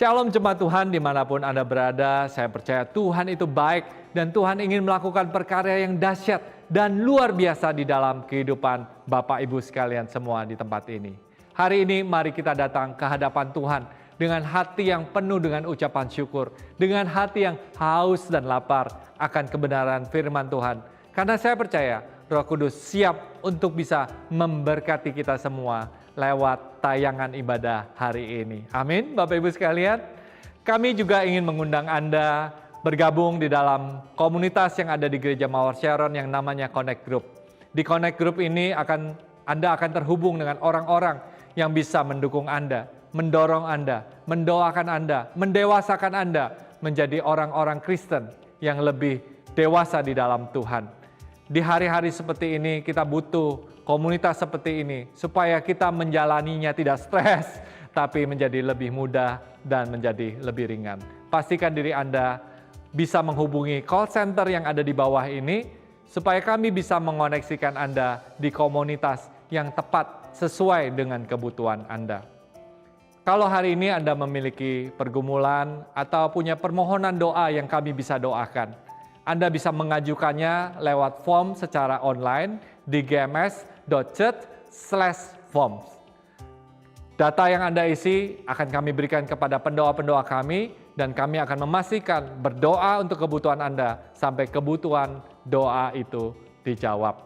Shalom jemaat Tuhan dimanapun Anda berada, saya percaya Tuhan itu baik dan Tuhan ingin melakukan perkara yang dahsyat dan luar biasa di dalam kehidupan Bapak Ibu sekalian semua di tempat ini. Hari ini mari kita datang ke hadapan Tuhan dengan hati yang penuh dengan ucapan syukur, dengan hati yang haus dan lapar akan kebenaran firman Tuhan. Karena saya percaya Roh Kudus siap untuk bisa memberkati kita semua lewat tayangan ibadah hari ini. Amin, Bapak Ibu sekalian. Kami juga ingin mengundang Anda bergabung di dalam komunitas yang ada di Gereja Mawar Sharon yang namanya Connect Group. Di Connect Group ini Anda akan terhubung dengan orang-orang yang bisa mendukung Anda, mendorong Anda, mendoakan Anda, mendewasakan Anda menjadi orang-orang Kristen yang lebih dewasa di dalam Tuhan. Di hari-hari seperti ini kita butuh komunitas seperti ini supaya kita menjalaninya tidak stres, tapi menjadi lebih mudah dan menjadi lebih ringan. Pastikan diri Anda bisa menghubungi call center yang ada di bawah ini supaya kami bisa mengoneksikan Anda di komunitas yang tepat sesuai dengan kebutuhan Anda. Kalau hari ini Anda memiliki pergumulan atau punya permohonan doa yang kami bisa doakan, Anda bisa mengajukannya lewat form secara online di gms.church/forms. Data yang Anda isi akan kami berikan kepada pendoa-pendoa kami dan kami akan memastikan berdoa untuk kebutuhan Anda sampai kebutuhan doa itu dijawab.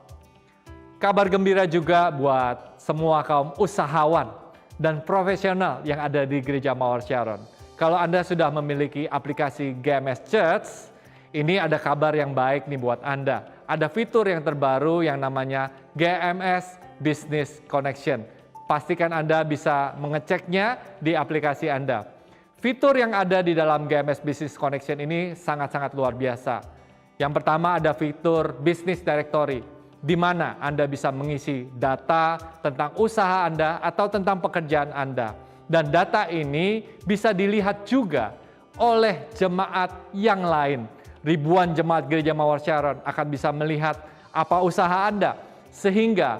Kabar gembira juga buat semua kaum usahawan dan profesional yang ada di Gereja Mawar Sharon. Kalau Anda sudah memiliki aplikasi GMS Church, ini ada kabar yang baik nih buat Anda. Ada fitur yang terbaru yang namanya GMS Business Connection. Pastikan Anda bisa mengeceknya di aplikasi Anda. Fitur yang ada di dalam GMS Business Connection ini sangat-sangat luar biasa. Yang pertama ada fitur Business Directory, di mana Anda bisa mengisi data tentang usaha Anda atau tentang pekerjaan Anda. Dan data ini bisa dilihat juga oleh jemaat yang lain. Ribuan jemaat Gereja Mawar Sharon akan bisa melihat apa usaha Anda, sehingga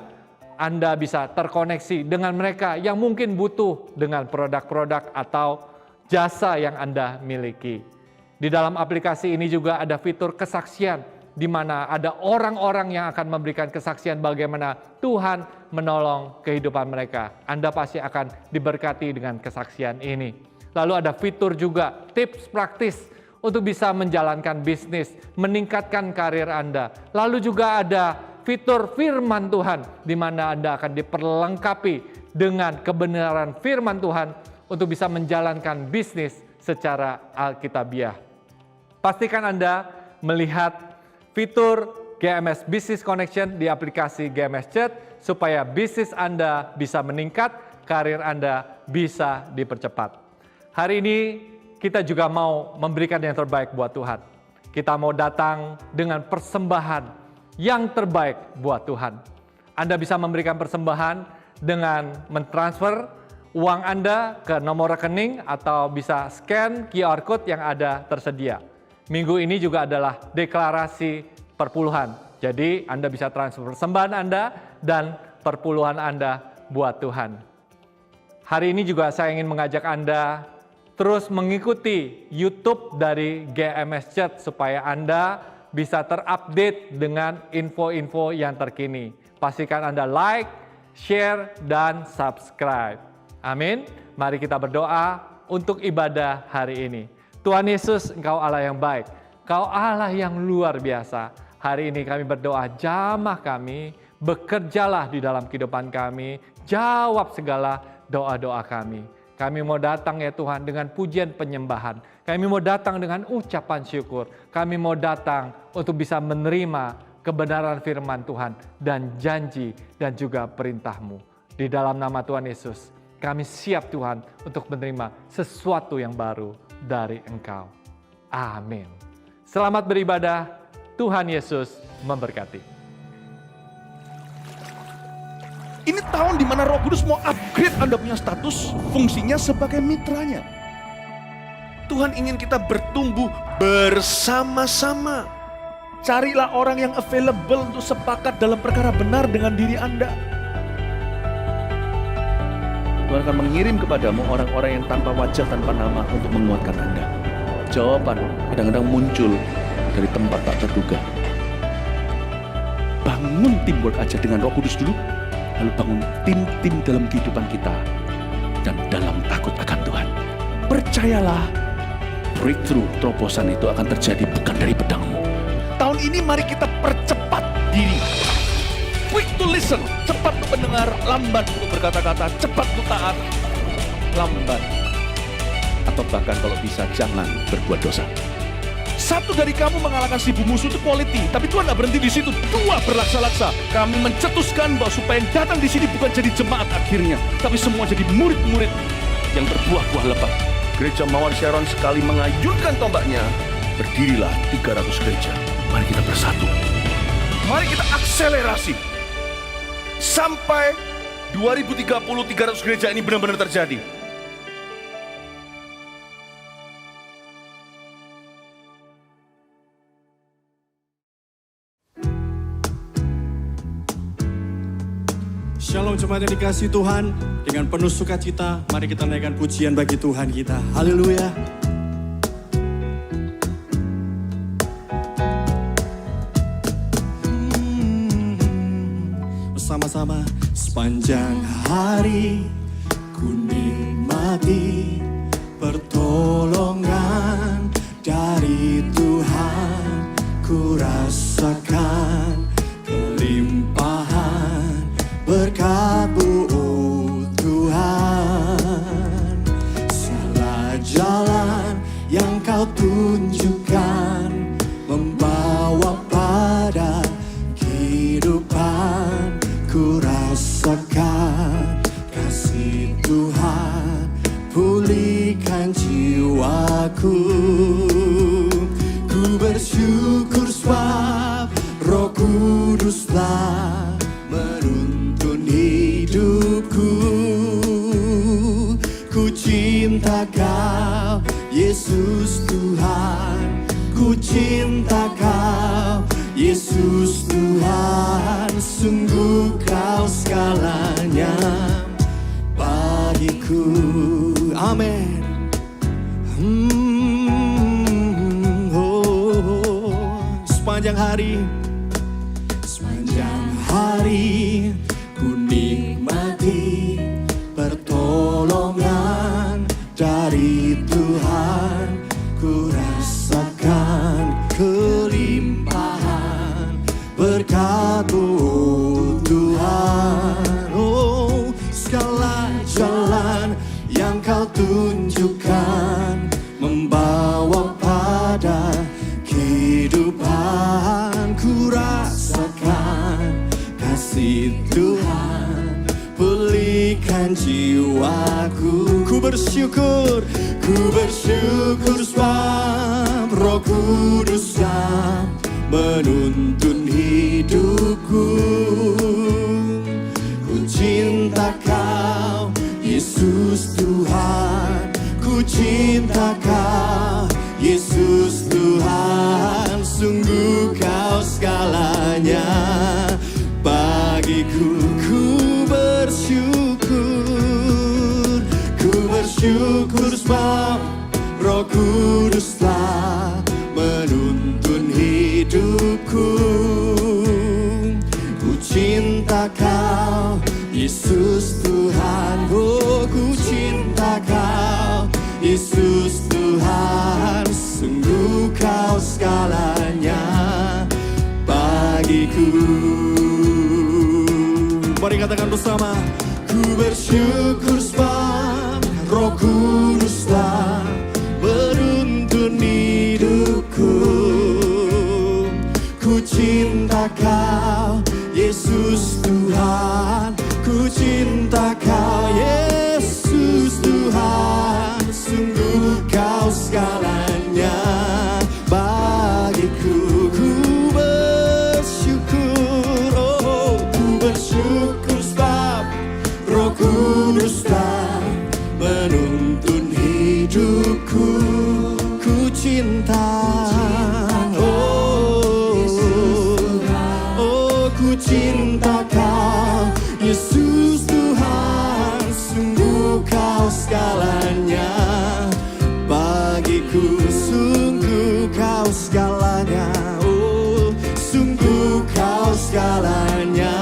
Anda bisa terkoneksi dengan mereka yang mungkin butuh dengan produk-produk atau jasa yang Anda miliki. Di dalam aplikasi ini juga ada fitur kesaksian, di mana ada orang-orang yang akan memberikan kesaksian bagaimana Tuhan menolong kehidupan mereka. Anda pasti akan diberkati dengan kesaksian ini. Lalu ada fitur juga tips praktis untuk bisa menjalankan bisnis, meningkatkan karir Anda. Lalu juga ada fitur firman Tuhan, di mana Anda akan diperlengkapi dengan kebenaran firman Tuhan untuk bisa menjalankan bisnis secara alkitabiah. Pastikan Anda melihat fitur GMS Business Connection di aplikasi GMS Chat, supaya bisnis Anda bisa meningkat, karir Anda bisa dipercepat. Hari ini kita juga mau memberikan yang terbaik buat Tuhan. Kita mau datang dengan persembahan yang terbaik buat Tuhan. Anda bisa memberikan persembahan dengan mentransfer uang Anda ke nomor rekening atau bisa scan QR Code yang ada tersedia. Minggu ini juga adalah deklarasi perpuluhan. Jadi Anda bisa transfer persembahan Anda dan perpuluhan Anda buat Tuhan. Hari ini juga saya ingin mengajak Anda terus mengikuti YouTube dari GMS Church supaya Anda bisa terupdate dengan info-info yang terkini. Pastikan Anda like, share, dan subscribe. Amin. Mari kita berdoa untuk ibadah hari ini. Tuhan Yesus, Engkau Allah yang baik. Engkau Allah yang luar biasa. Hari ini kami berdoa, jamah kami, bekerjalah di dalam kehidupan kami, jawab segala doa-doa kami. Kami mau datang ya Tuhan dengan pujian penyembahan. Kami mau datang dengan ucapan syukur. Kami mau datang untuk bisa menerima kebenaran firman Tuhan dan janji dan juga perintah-Mu. Di dalam nama Tuhan Yesus, kami siap Tuhan untuk menerima sesuatu yang baru dari Engkau. Amin. Selamat beribadah. Tuhan Yesus memberkati. Ini tahun di mana Roh Kudus mau upgrade Anda punya status, fungsinya sebagai mitranya. Tuhan ingin kita bertumbuh bersama-sama. Carilah orang yang available untuk sepakat dalam perkara benar dengan diri Anda. Tuhan akan mengirim kepadamu orang-orang yang tanpa wajah, tanpa nama untuk menguatkan Anda. Jawaban kadang-kadang muncul dari tempat tak terduga. Bangun teamwork aja dengan Roh Kudus dulu, lalu bangun tim-tim dalam kehidupan kita dan dalam takut akan Tuhan. Percayalah, breakthrough, terobosan itu akan terjadi bukan dari pedangmu. Tahun ini mari kita percepat diri. Quick to listen, cepat untuk mendengar, lambat untuk berkata-kata, cepat untuk taat, lambat. Atau bahkan kalau bisa jangan berbuat dosa. Satu dari kamu mengalahkan 1000 musuh itu quality, tapi Tuhan tidak berhenti di situ. 2 berlaksa-laksa. Kami mencetuskan bahwa supaya yang datang di sini bukan jadi jemaat akhirnya, tapi semua jadi murid-murid yang berbuah-buah lebat. Gereja Mawar Sharon sekali mengayunkan tombaknya, berdirilah 300 gereja. Mari kita bersatu. Mari kita akselerasi. Sampai 2030 300 gereja ini benar-benar terjadi. Shalom jemaat yang dikasihi Tuhan, dengan penuh sukacita mari kita naikkan pujian bagi Tuhan kita. Haleluya. Bersama-sama. Sepanjang hari ku nikmati pertolongan dari Tuhan, ku rasakan kelimpahan berkat-Mu, oh Tuhan. Segala jalan yang Kau tunjukkan membawa pada kehidupan, ku rasakan kasih Tuhan pulihkan jiwaku. Ku bersyukur sebab Roh Kudus telah menuntun hidupku. Ku cinta Kau Yesus Tuhan, ku cinta Kau Yesus Tuhan. Sungguh Kau segalanya bagiku. Amin. Sepanjang hari ku nikmati pertolongan dari Tuhan, ku rasakan kelimpahan berkat-Mu, oh Tuhan. Oh, segala jalan yang Kau tunjukkan membawa pada kehidupan, ku rasakan kasih Tuhan pulihkan jiwaku. Ku bersyukur sebab Roh Kudus yang menuntun hidupku. Ku cinta Kau Yesus Tuhan, ku cinta Kau Yesus Tuhan. Sungguh Kau segalanya bagiku. Ku bersyukur sebab Roh Kudus telah menuntun hidupku. Ku cinta Kau Yesus Tuhan, oh ku cinta Kau Yesus Tuhan. Sungguh Kau segalanya bagiku. Mari katakan bersama. Ku bersyukur sebab Roh Kudus telah menuntun hidupku. Ku cinta Kau Yesus Tuhan, ku cinta Kau Yesus Tuhan. Sungguh Kau segalanya bagiku. Ku bersyukur, oh ku bersyukur sebab Roh Kudus telah menuntun hidupku. Ku cinta, oh ku cinta Kau Yesus Tuhan. Sungguh bagiku. Sungguh kau segalanya, oh sungguh kau segalanya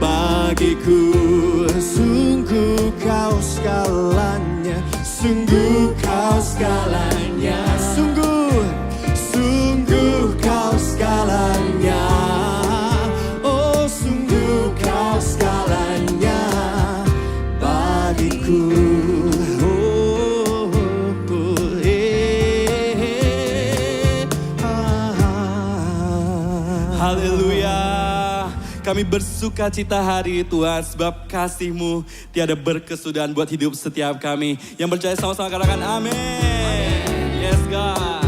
bagiku. Sungguh kau segalanya, sungguh kau segalanya, sungguh kau segalanya, oh sungguh kau segalanya bagiku. Haleluya. Kami bersuka cita hari ini Tuhan, sebab kasih-Mu tiada berkesudahan buat hidup setiap kami. Yang percaya sama-sama katakan amin. Yes God.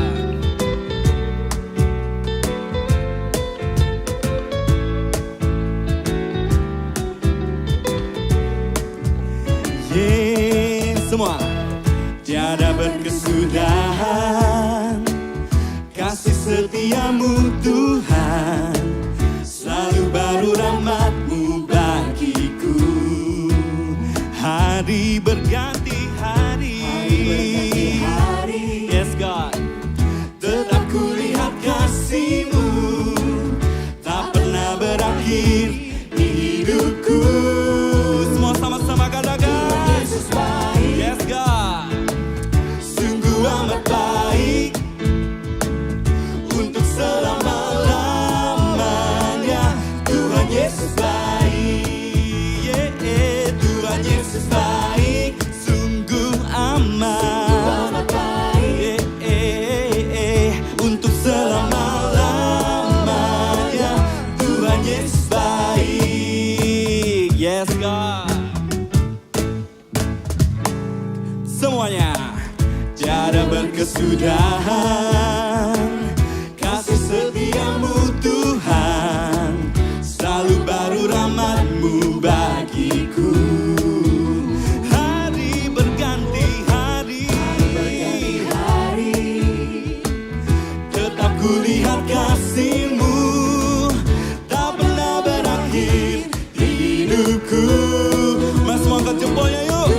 Semua tiada berkesudahan kasih setiamu Tuhan, selalu baru rahmat-Mu bagiku. Hari berganti hari, yes God, tetap kulihat kasih-Mu tak pernah berakhir di hidupku. Semua sama-sama katakan yes God, sungguh amat baik untuk selama-lamanya. Tuhan Yesus baik, Tuhan Yesus baik, sungguh amat baik untuk selama-lamanya. Tuhan Yesus baik, yes God. Semuanya tiada berkesudahan kasih setiamu Tuhan, selalu baru rahmat-Mu bagiku. Hari berganti hari, tetap kulihat kasih-Mu tak pernah berakhir di hidupku. Mas mau angkat jempolnya yuk.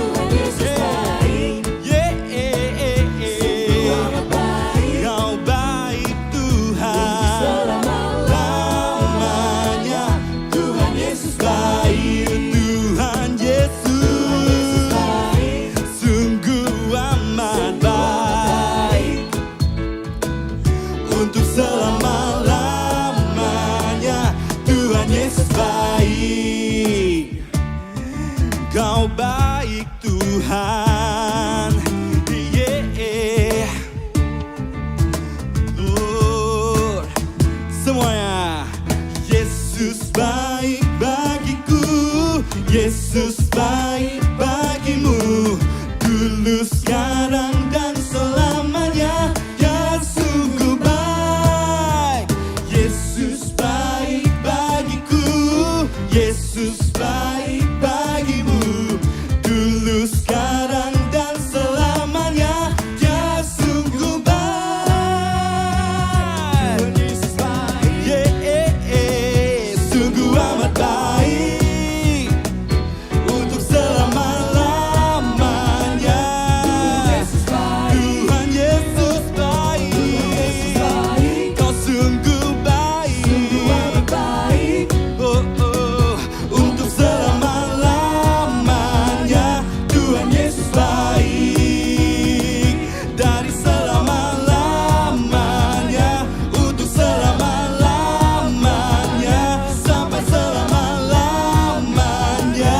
Kau baik Tuhan, yeah. Semuanya, Yesus baik bagiku, Yesus baik bagimu, dulu sekarang dan selamanya. Ya sungguh baik, Yesus baik bagiku, Yesus baik bagimu, dulu sekarang dan selamanya. Ya sungguh baik, Yesus baik, sungguh amat baik untuk selama-lamanya. Tuhan Yesus baik, Kau sungguh baik, oh, oh, untuk selama-lamanya. Tuhan Yesus baik, dari selama-lamanya, untuk selama-lamanya, sampai selama-lamanya.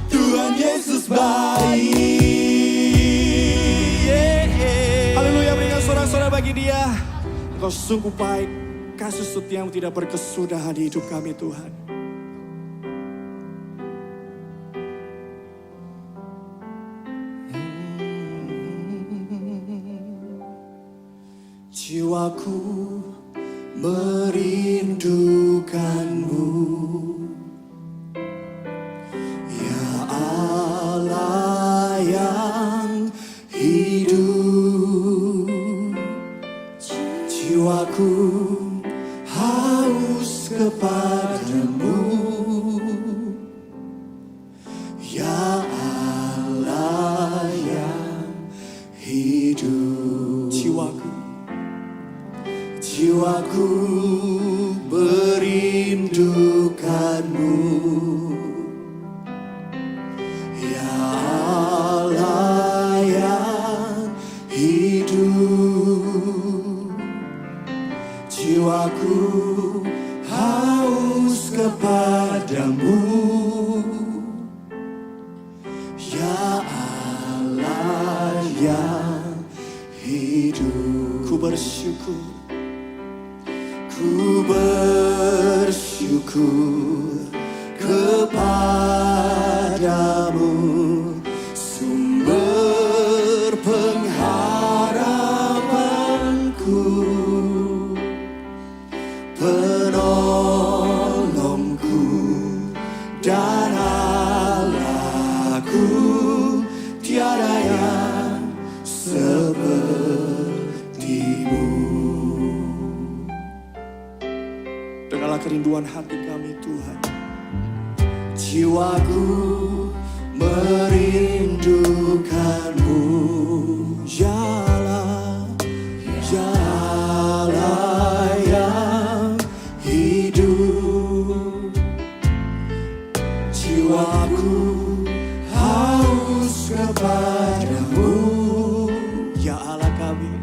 Tuhan Yesus baik. Haleluya, berikan sorak-sorak bagi Dia. Engkau sungguh baik, kasih setiamu tidak berkesudahan di hidup kami Tuhan. Jiwaku merindukan-Mu, ya Allah yang hidup. Jiwaku haus kepada-Mu, ya Allah yang hidup. Jiwaku Merindukanmu, ya Allah yang hidup. Jiwaku haus kepadamu, ya Allah yang hidup. Ku bersyukur kepadamu, sumber pengharapanku, penolongku dan Allahku, tiada yang sepertimu. Dengarlah kerinduan hati kami Tuhan. Jiwaku merindukanmu, ya Allah, ya Allah yang hidup. Jiwaku haus kepadamu, ya Allah kami,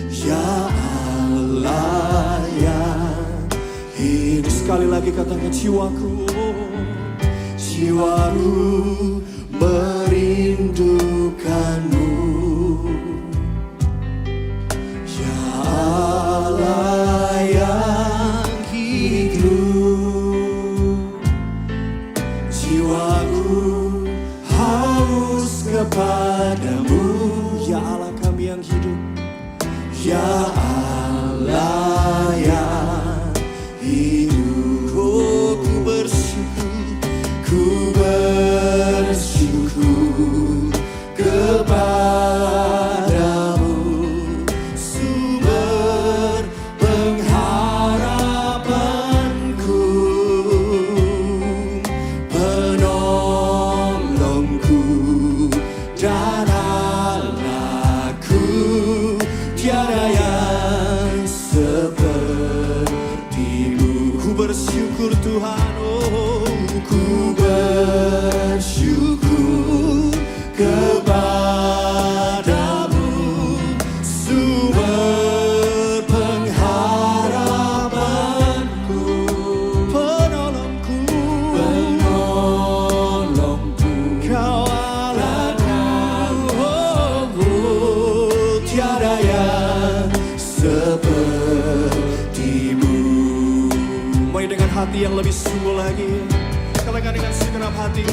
ya Allah yang hidup. Sekali lagi katakan jiwaku merindukanmu, ya Allah yang hidup. Jiwaku haus kepadamu, ya Allah kami yang hidup, ya Allah yang hidup. Oh, ku bersyukur kepadamu, sumber pengharapanku, penolongku dan Allahku, tiada yang sepertimu. Ku bersyukur Tuhan, oh ku bersyukur kepadamu, sumber pengharapanku, penolongku, kau Allahku, oh, tiada yang sepertimu. Mari dengan hati yang lebih sungguh lagi, katakan dengan segenap hati.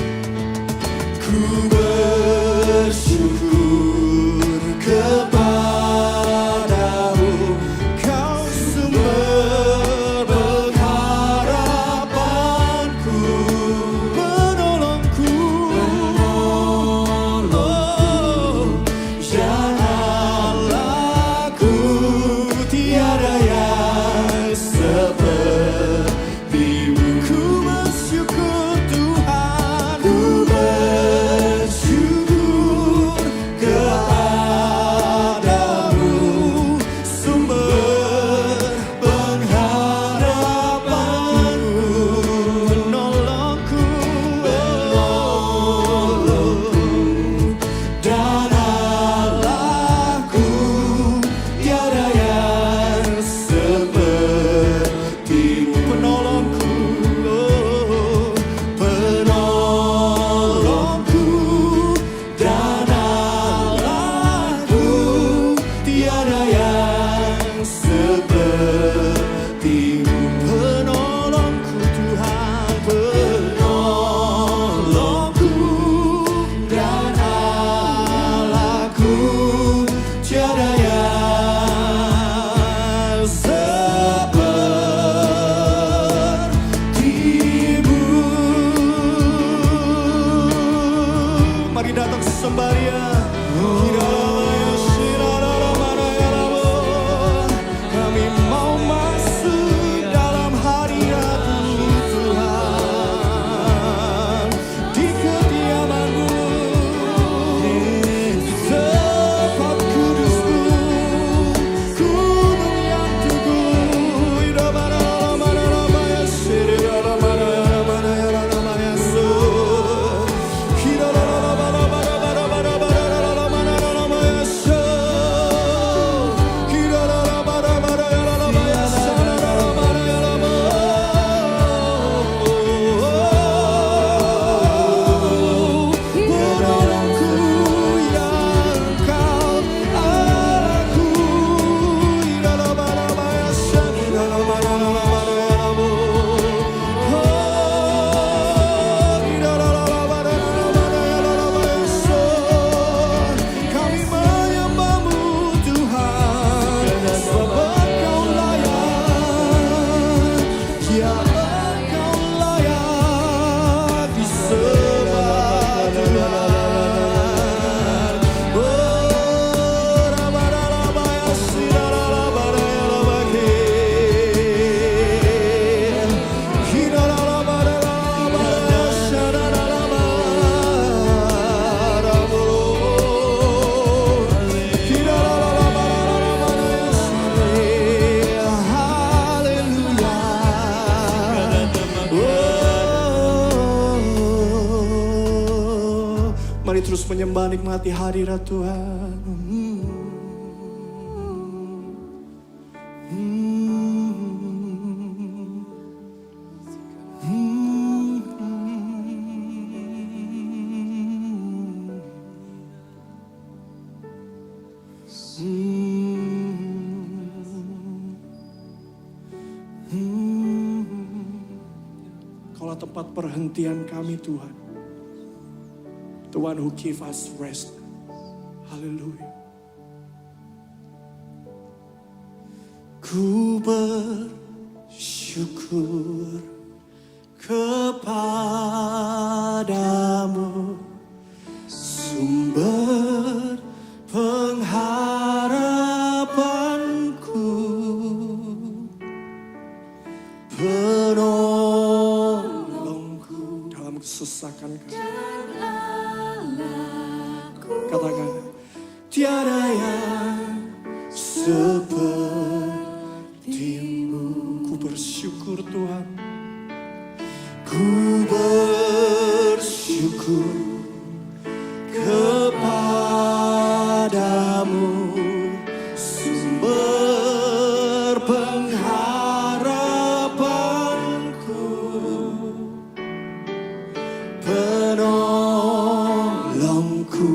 Ku bersyukur kepadamu, kau sumber pengharapanku, penolongku, oh, ya Allahku, tiada yang sepertimu. Ku bersyukur Tuhan, ku bersyukur menyembah nikmati hadirat Tuhan. Kaulah tempat perhentian kami Tuhan. The one who give us rest. Haleluya. Ku bersyukur kepadamu, sumber pengharapanku, penolongku dalam kesesakan kami. Katakan, tiada yang sepertimu. Ku bersyukur Tuhan. Ku bersyukur kepadamu, sumber pengharapanku, penolongku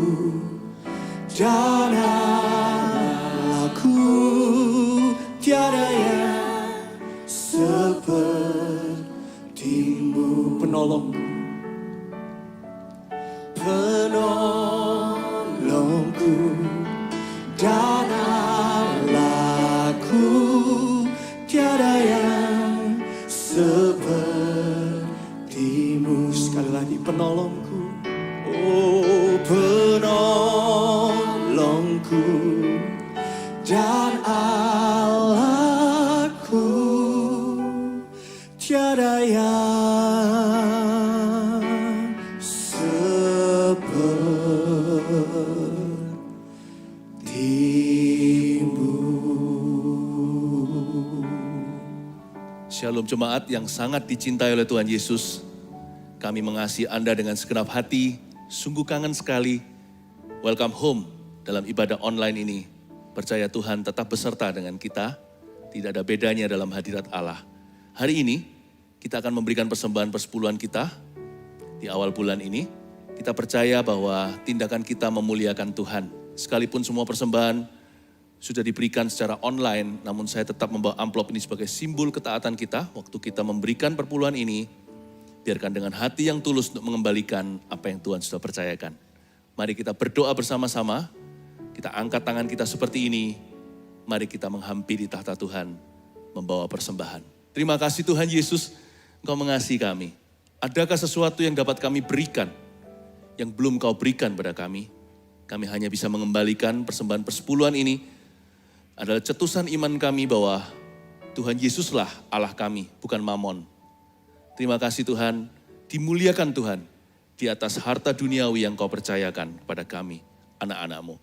dan Allahku. Tiada yang sepertimu. Penolongku, penolongku dan Allahku. Tiada yang sepertimu. Sekali lagi, penolongku. Oh, penolongku dan Allahku. Tiada yang sepertimu. Shalom jemaat yang sangat dicintai oleh Tuhan Yesus. Kami mengasihi Anda dengan segenap hati. Sungguh kangen sekali. Welcome home dalam ibadah online ini. Percaya Tuhan tetap beserta dengan kita. Tidak ada bedanya dalam hadirat Allah. Hari ini kita akan memberikan persembahan persepuluhan kita. Di awal bulan ini kita percaya bahwa tindakan kita memuliakan Tuhan. Sekalipun semua persembahan sudah diberikan secara online, namun saya tetap membawa amplop ini sebagai simbol ketaatan kita. Waktu kita memberikan perpuluhan ini, biarkan dengan hati yang tulus untuk mengembalikan apa yang Tuhan sudah percayakan. Mari kita berdoa bersama-sama. Kita angkat tangan kita seperti ini. Mari kita menghampiri tahta Tuhan, membawa persembahan. Terima kasih Tuhan Yesus, Engkau mengasihi kami. Adakah sesuatu yang dapat kami berikan, yang belum Kau berikan pada kami? Kami hanya bisa mengembalikan persembahan persepuluhan ini. Adalah cetusan iman kami bahwa Tuhan Yesuslah Allah kami, bukan Mamon. Terima kasih Tuhan, dimuliakan Tuhan di atas harta duniawi yang Kau percayakan kepada kami, anak-anak-Mu.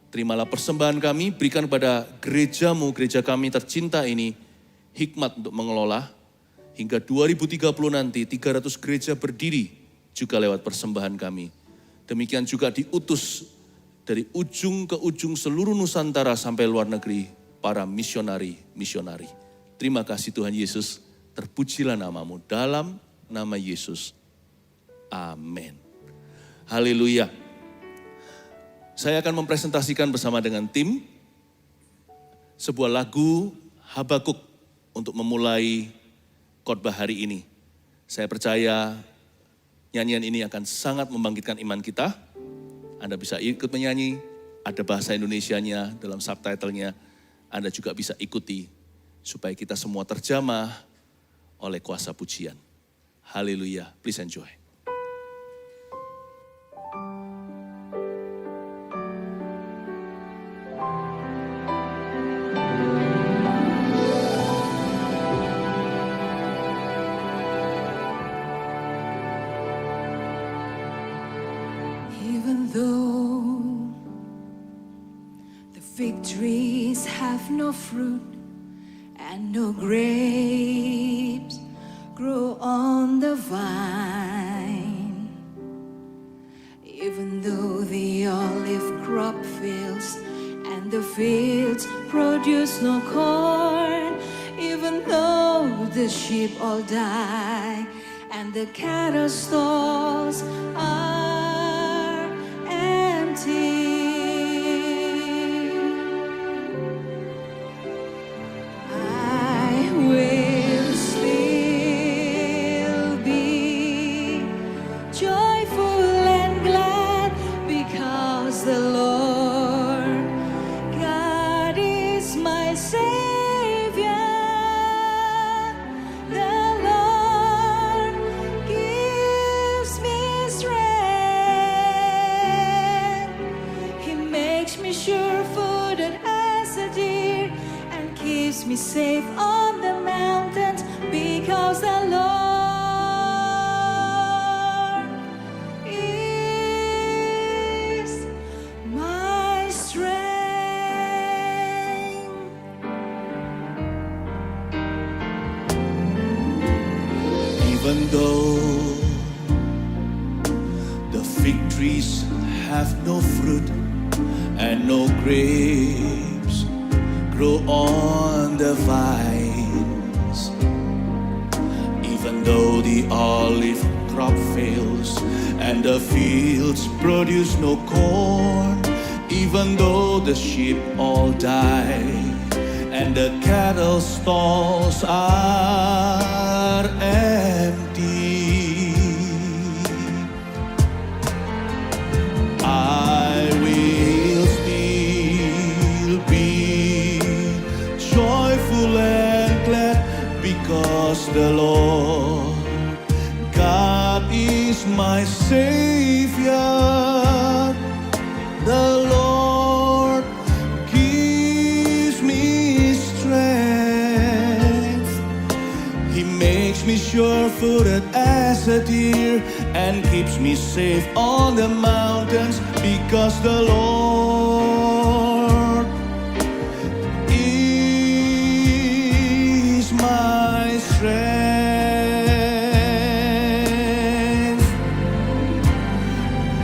Terimalah persembahan kami, berikan kepada gereja-Mu, gereja kami tercinta ini, hikmat untuk mengelola. Hingga 2030 nanti 300 gereja berdiri juga lewat persembahan kami. Demikian juga diutus dari ujung ke ujung seluruh Nusantara sampai luar negeri, para misionari. Terima kasih Tuhan Yesus, terpujilah nama-Mu dalam nama Yesus. Amin. Haleluya. Saya akan mempresentasikan bersama dengan tim sebuah lagu Habakuk untuk memulai khotbah hari ini. Saya percaya nyanyian ini akan sangat membangkitkan iman kita. Anda bisa ikut menyanyi, ada bahasa Indonesianya dalam subtitlenya. Anda juga bisa ikuti supaya kita semua terjamah oleh kuasa pujian. Haleluya, please enjoy. Even though the victories have no fruit and no grapes grow on the vine, even though crop fails and the fields produce no corn, even though the sheep all die and the cattle stalls are empty. I will still be joyful and glad because the Lord God is my Savior. The Lord gives me strength. He makes me sure-footed as a deer and keeps me safe on the mountains because the Lord is my strength. Even though the fig trees have no fruit and no grapes grow on the vines, even though the olive crop fails and the fields produce no corn, even though the sheep all die and the cattle stalls are empty, I will still be joyful and glad because the Lord God is my Savior. The Lord gives me strength. He makes me sure-footed as a deer and keeps me safe on the mountains because the Lord is my strength.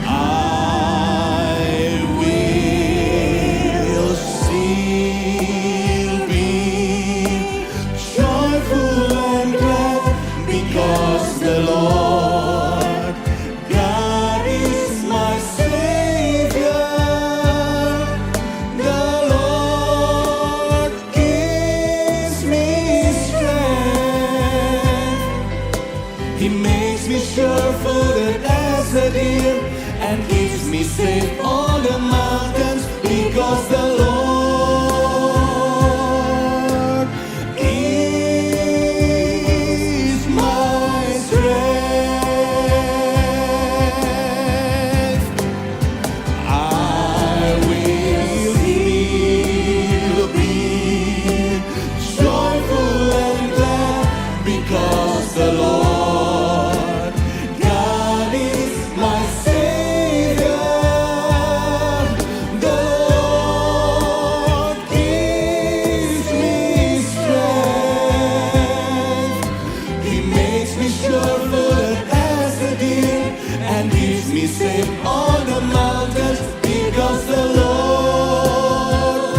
I will still be joyful and glad because the Lord God is my Savior. The Lord gives me strength. He makes me sure-footed as a deer and keeps me safe on the mountains because the Lord is my strength. I will still be joyful and glad because the Lord God is my Savior. The Lord gives me strength. He makes me sure-footed as a deer and keeps me safe on the mountains because the Lord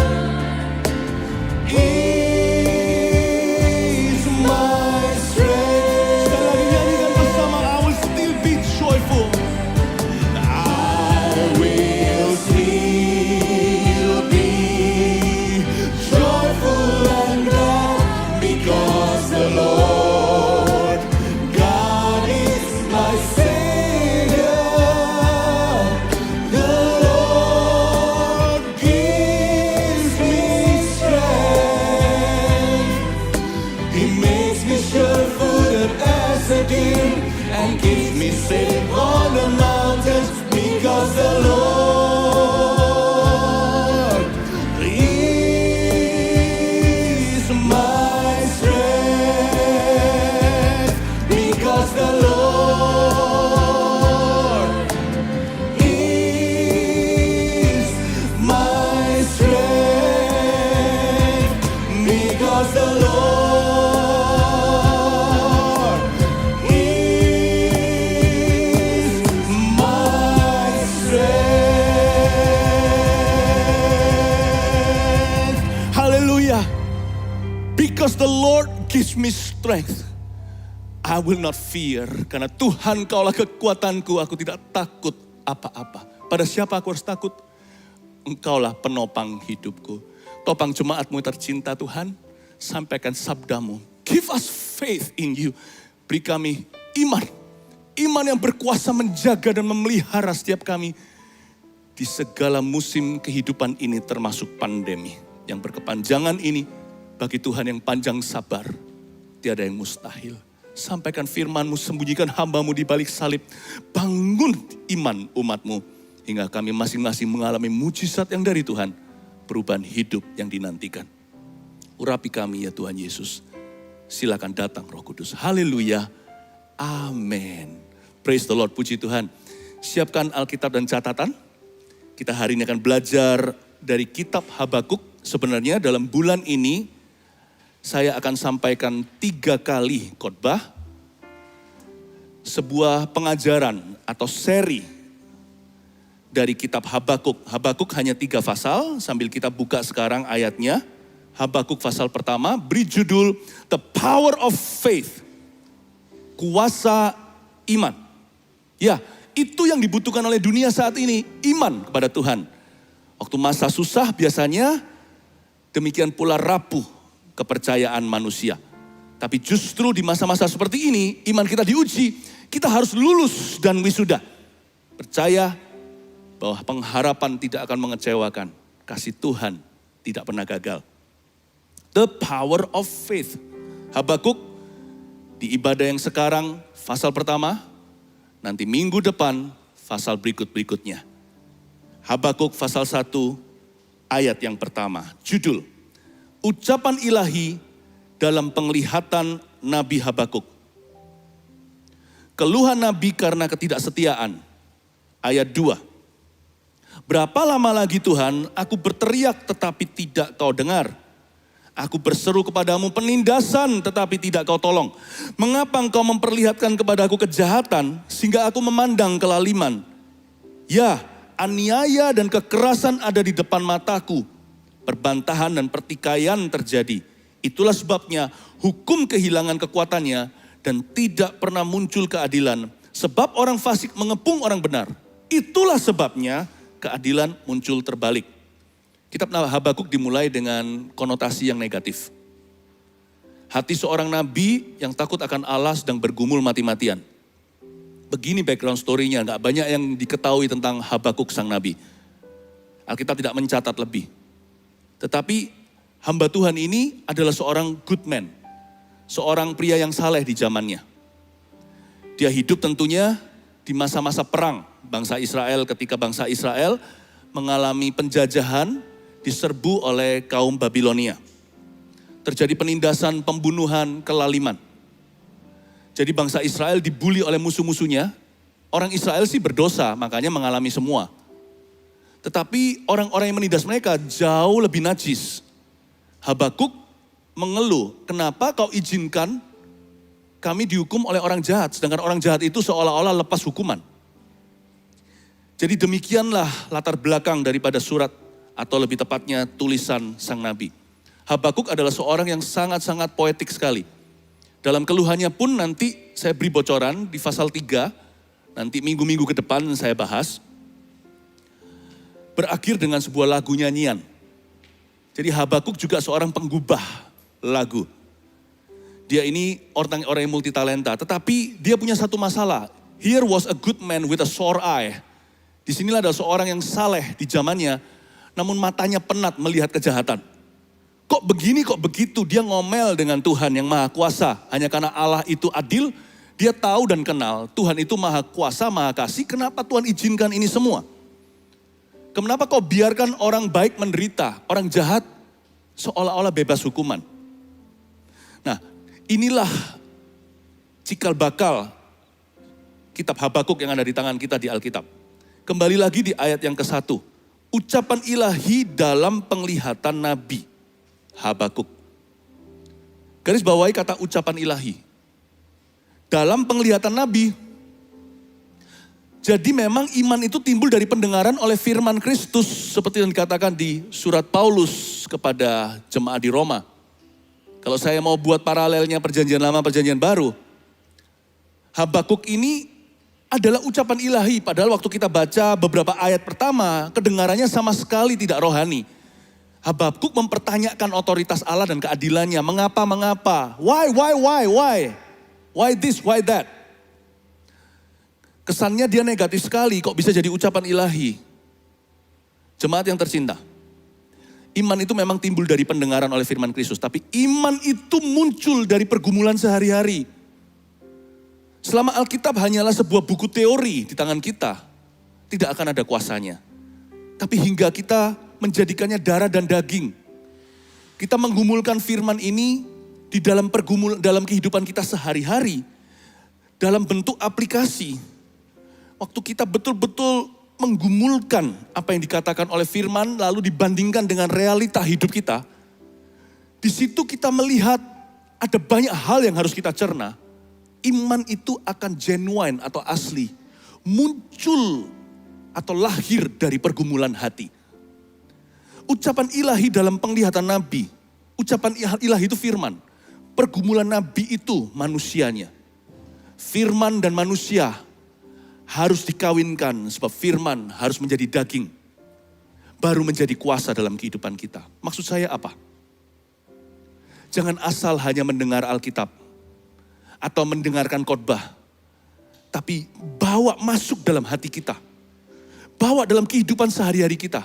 is my strength. Sekali lagi nyanyikan bersama, I will still be joyful. I will still be joyful and glad because the Lord God is my Savior. The Lord gives me strength. He makes me sure-footed as a deer and keeps me safe on the mountains because the Lord is my strength. Because the Lord is my strength. Because the Lord is Because the Lord gives me strength, I will not fear. Karena Tuhan kaulah kekuatanku, aku tidak takut apa-apa. Pada siapa aku harus takut? Engkaulah penopang hidupku. Topang jemaatmu tercinta Tuhan, sampaikan sabdamu. Give us faith in you. Beri kami iman. Iman yang berkuasa menjaga dan memelihara setiap kami. Di segala musim kehidupan ini termasuk pandemi. Yang berkepanjangan ini bagi Tuhan yang panjang sabar. Tiada yang mustahil. Sampaikan firman-Mu, sembunyikan hamba-Mu di balik salib. Bangun iman umat-Mu. Hingga kami masing-masing mengalami mujizat yang dari Tuhan. Perubahan hidup yang dinantikan. Urapi kami ya Tuhan Yesus. Silakan datang Roh Kudus. Haleluya. Amin. Praise the Lord, puji Tuhan. Siapkan Alkitab dan catatan. Kita hari ini akan belajar dari kitab Habakuk. Sebenarnya dalam bulan ini saya akan sampaikan 3 kali khotbah. Sebuah pengajaran atau seri dari kitab Habakuk. Habakuk hanya 3 pasal, sambil kita buka sekarang ayatnya. Habakuk pasal pertama beri judul The Power of Faith. Kuasa iman. Ya, itu yang dibutuhkan oleh dunia saat ini, iman kepada Tuhan. Waktu masa susah biasanya demikian pula rapuh kepercayaan manusia. Tapi justru di masa-masa seperti ini, iman kita diuji, kita harus lulus dan wisuda. Percaya bahwa pengharapan tidak akan mengecewakan. Kasih Tuhan tidak pernah gagal. The power of faith. Habakuk di ibadah yang sekarang, pasal pertama, nanti minggu depan, pasal berikut-berikutnya. Habakuk pasal 1, ayat yang pertama. Judul, Ucapan Ilahi dalam Penglihatan Nabi Habakuk. Keluhan Nabi karena ketidaksetiaan. Ayat 2. Berapa lama lagi Tuhan, aku berteriak tetapi tidak kau dengar. Aku berseru kepadamu penindasan tetapi tidak kau tolong. Mengapa engkau memperlihatkan kepadaku kejahatan sehingga aku memandang kelaliman? Ya, aniaya dan kekerasan ada di depan mataku. Perbantahan dan pertikaian terjadi. Itulah sebabnya hukum kehilangan kekuatannya dan tidak pernah muncul keadilan. Sebab orang fasik mengepung orang benar. Itulah sebabnya keadilan muncul terbalik. Kitab Habakuk dimulai dengan konotasi yang negatif. Hati seorang nabi yang takut akan Allah sedang bergumul mati-matian. Begini background story-nya, gak banyak yang diketahui tentang Habakuk sang nabi. Alkitab tidak mencatat lebih. Tetapi hamba Tuhan ini adalah seorang good man. Seorang pria yang saleh di zamannya. Dia hidup tentunya di masa-masa perang bangsa Israel, ketika bangsa Israel mengalami penjajahan, diserbu oleh kaum Babilonia. Terjadi penindasan, pembunuhan, kelaliman. Jadi bangsa Israel dibuli oleh musuh-musuhnya. Orang Israel sih berdosa, makanya mengalami semua. Tetapi orang-orang yang menindas mereka jauh lebih najis. Habakuk mengeluh, kenapa kau izinkan kami dihukum oleh orang jahat, sedangkan orang jahat itu seolah-olah lepas hukuman. Jadi demikianlah latar belakang daripada surat, atau lebih tepatnya tulisan sang nabi. Habakuk adalah seorang yang sangat-sangat poetik sekali. Dalam keluhannya pun nanti saya beri bocoran di pasal 3, nanti minggu-minggu ke depan saya bahas. Berakhir dengan sebuah lagu nyanyian. Jadi Habakuk juga seorang penggubah lagu. Dia ini orang yang multitalenta, tetapi dia punya satu masalah. Here was a good man with a sore eye. Disinilah ada seorang yang saleh di zamannya, namun matanya penat melihat kejahatan. Kok begini, kok begitu? Dia ngomel dengan Tuhan yang maha kuasa. Hanya karena Allah itu adil, dia tahu dan kenal Tuhan itu maha kuasa, maha kasih. Kenapa Tuhan izinkan ini semua? Kenapa kau biarkan orang baik menderita, orang jahat seolah-olah bebas hukuman? Nah, inilah cikal bakal kitab Habakuk yang ada di tangan kita di Alkitab. Kembali lagi di ayat yang ke-1. Ucapan ilahi dalam penglihatan Nabi Habakuk. Garis bawahi kata ucapan ilahi. Dalam penglihatan Nabi. Jadi memang iman itu timbul dari pendengaran oleh firman Kristus. Seperti yang dikatakan di surat Paulus kepada jemaat di Roma. Kalau saya mau buat paralelnya perjanjian lama, perjanjian baru, Habakuk ini adalah ucapan ilahi. Padahal waktu kita baca beberapa ayat pertama, kedengarannya sama sekali tidak rohani. Habakuk mempertanyakan otoritas Allah dan keadilannya. Mengapa? Why? Why this, why that? Kesannya dia negatif sekali, kok bisa jadi ucapan ilahi. Jemaat yang tercinta, iman itu memang timbul dari pendengaran oleh firman Kristus. Tapi iman itu muncul dari pergumulan sehari-hari. Selama Alkitab hanyalah sebuah buku teori di tangan kita, tidak akan ada kuasanya. Tapi hingga kita menjadikannya darah dan daging, kita menggumulkan firman ini di dalam dalam kehidupan kita sehari-hari, dalam bentuk aplikasi. Waktu kita betul-betul menggumulkan apa yang dikatakan oleh firman, lalu dibandingkan dengan realita hidup kita, di situ kita melihat ada banyak hal yang harus kita cerna. Iman itu akan genuine atau asli, muncul atau lahir dari pergumulan hati. Ucapan ilahi dalam penglihatan nabi, ucapan ilahi itu firman. Pergumulan nabi itu manusianya. Firman dan manusia harus dikawinkan sebab firman harus menjadi daging. Baru menjadi kuasa dalam kehidupan kita. Maksud saya apa? Jangan asal hanya mendengar Alkitab atau mendengarkan khotbah, tapi bawa masuk dalam hati kita. Bawa dalam kehidupan sehari-hari kita.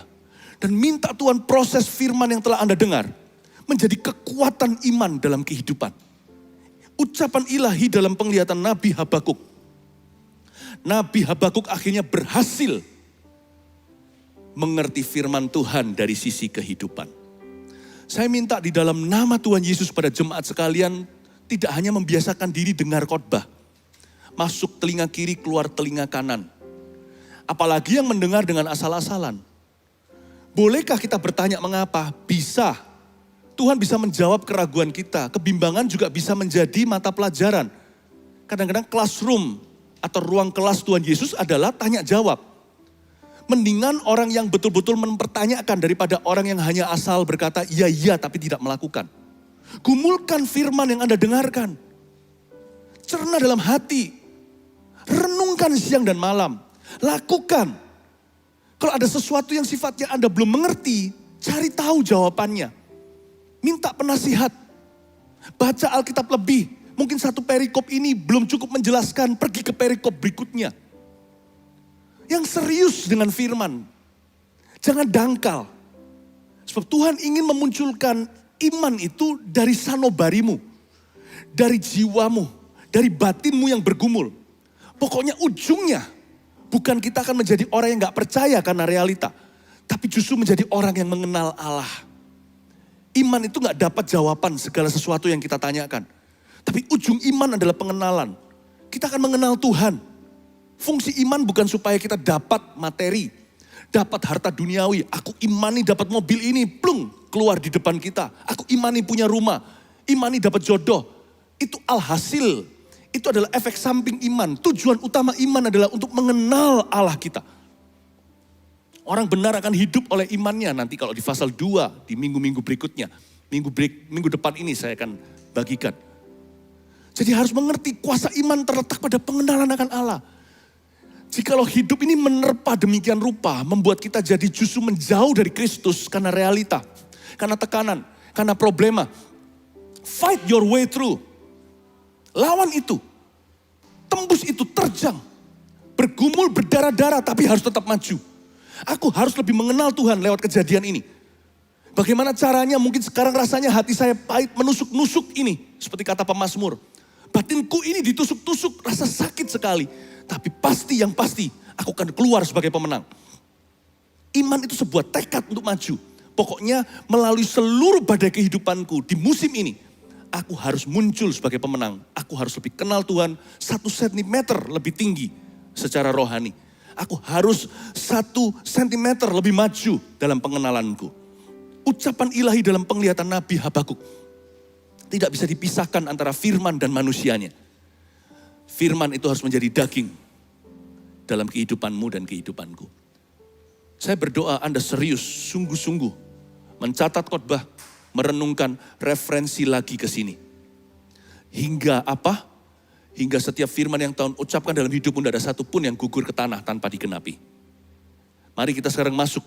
Dan minta Tuhan proses firman yang telah Anda dengar menjadi kekuatan iman dalam kehidupan. Ucapan ilahi dalam penglihatan Nabi Habakuk. Nabi Habakuk akhirnya berhasil mengerti firman Tuhan dari sisi kehidupan. Saya minta di dalam nama Tuhan Yesus pada jemaat sekalian, tidak hanya membiasakan diri dengar khotbah. Masuk telinga kiri, keluar telinga kanan. Apalagi yang mendengar dengan asal-asalan. Bolehkah kita bertanya mengapa? Bisa. Tuhan bisa menjawab keraguan kita. Kebimbangan juga bisa menjadi mata pelajaran. Kadang-kadang classroom atau ruang kelas Tuhan Yesus adalah tanya jawab. Mendingan orang yang betul-betul mempertanyakan daripada orang yang hanya asal berkata iya tapi tidak melakukan. Gumulkan firman yang Anda dengarkan. Cerna dalam hati. Renungkan siang dan malam. Lakukan. Kalau ada sesuatu yang sifatnya Anda belum mengerti, cari tahu jawabannya. Minta penasihat. Baca Alkitab lebih. Mungkin satu perikop ini belum cukup menjelaskan, pergi ke perikop berikutnya. Yang serius dengan firman. Jangan dangkal. Sebab Tuhan ingin memunculkan iman itu dari sanobarimu. Dari jiwamu. Dari batinmu yang bergumul. Pokoknya ujungnya bukan kita akan menjadi orang yang gak percaya karena realita. Tapi justru menjadi orang yang mengenal Allah. Iman itu gak dapat jawaban segala sesuatu yang kita tanyakan. Tapi ujung iman adalah pengenalan. Kita akan mengenal Tuhan. Fungsi iman bukan supaya kita dapat materi. Dapat harta duniawi. Aku imani dapat mobil ini. Plung, keluar di depan kita. Aku imani punya rumah. Imani dapat jodoh. Itu alhasil. Itu adalah efek samping iman. Tujuan utama iman adalah untuk mengenal Allah kita. Orang benar akan hidup oleh imannya nanti kalau di pasal 2 di minggu-minggu berikutnya. Minggu depan ini saya akan bagikan. Jadi harus mengerti kuasa iman terletak pada pengenalan akan Allah. Jikalau hidup ini menerpa demikian rupa, membuat kita jadi justru menjauh dari Kristus karena realita, karena tekanan, karena problema. Fight your way through. Lawan itu. Tembus itu, terjang. Bergumul, berdarah-darah, tapi harus tetap maju. Aku harus lebih mengenal Tuhan lewat kejadian ini. Bagaimana caranya? Mungkin sekarang rasanya hati saya pahit, menusuk-nusuk ini. Seperti kata pemazmur. Batinku ini ditusuk-tusuk, rasa sakit sekali. Tapi yang pasti, aku akan keluar sebagai pemenang. Iman itu sebuah tekad untuk maju. Pokoknya melalui seluruh badai kehidupanku di musim ini, aku harus muncul sebagai pemenang. Aku harus lebih kenal Tuhan 1 sentimeter lebih tinggi secara rohani. Aku harus 1 sentimeter lebih maju dalam pengenalanku. Ucapan ilahi dalam penglihatan Nabi Habakuk tidak bisa dipisahkan antara firman dan manusianya. Firman itu harus menjadi daging dalam kehidupanmu dan kehidupanku. Saya berdoa Anda serius, sungguh-sungguh mencatat khotbah, merenungkan, referensi lagi ke sini. Hingga apa? Hingga setiap firman yang Tuhan ucapkan dalam hidupmu tidak ada satupun yang gugur ke tanah tanpa digenapi. Mari kita sekarang masuk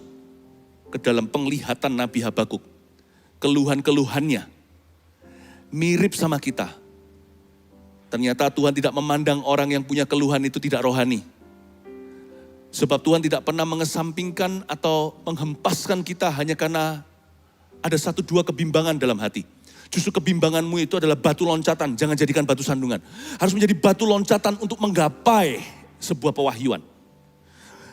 ke dalam penglihatan Nabi Habakuk. Keluhan-keluhannya mirip sama kita. Ternyata Tuhan tidak memandang orang yang punya keluhan itu tidak rohani. Sebab Tuhan tidak pernah mengesampingkan atau menghempaskan kita hanya karena ada 1-2 kebimbangan dalam hati. Justru kebimbanganmu itu adalah batu loncatan, jangan jadikan batu sandungan. Harus menjadi batu loncatan untuk menggapai sebuah pewahyuan.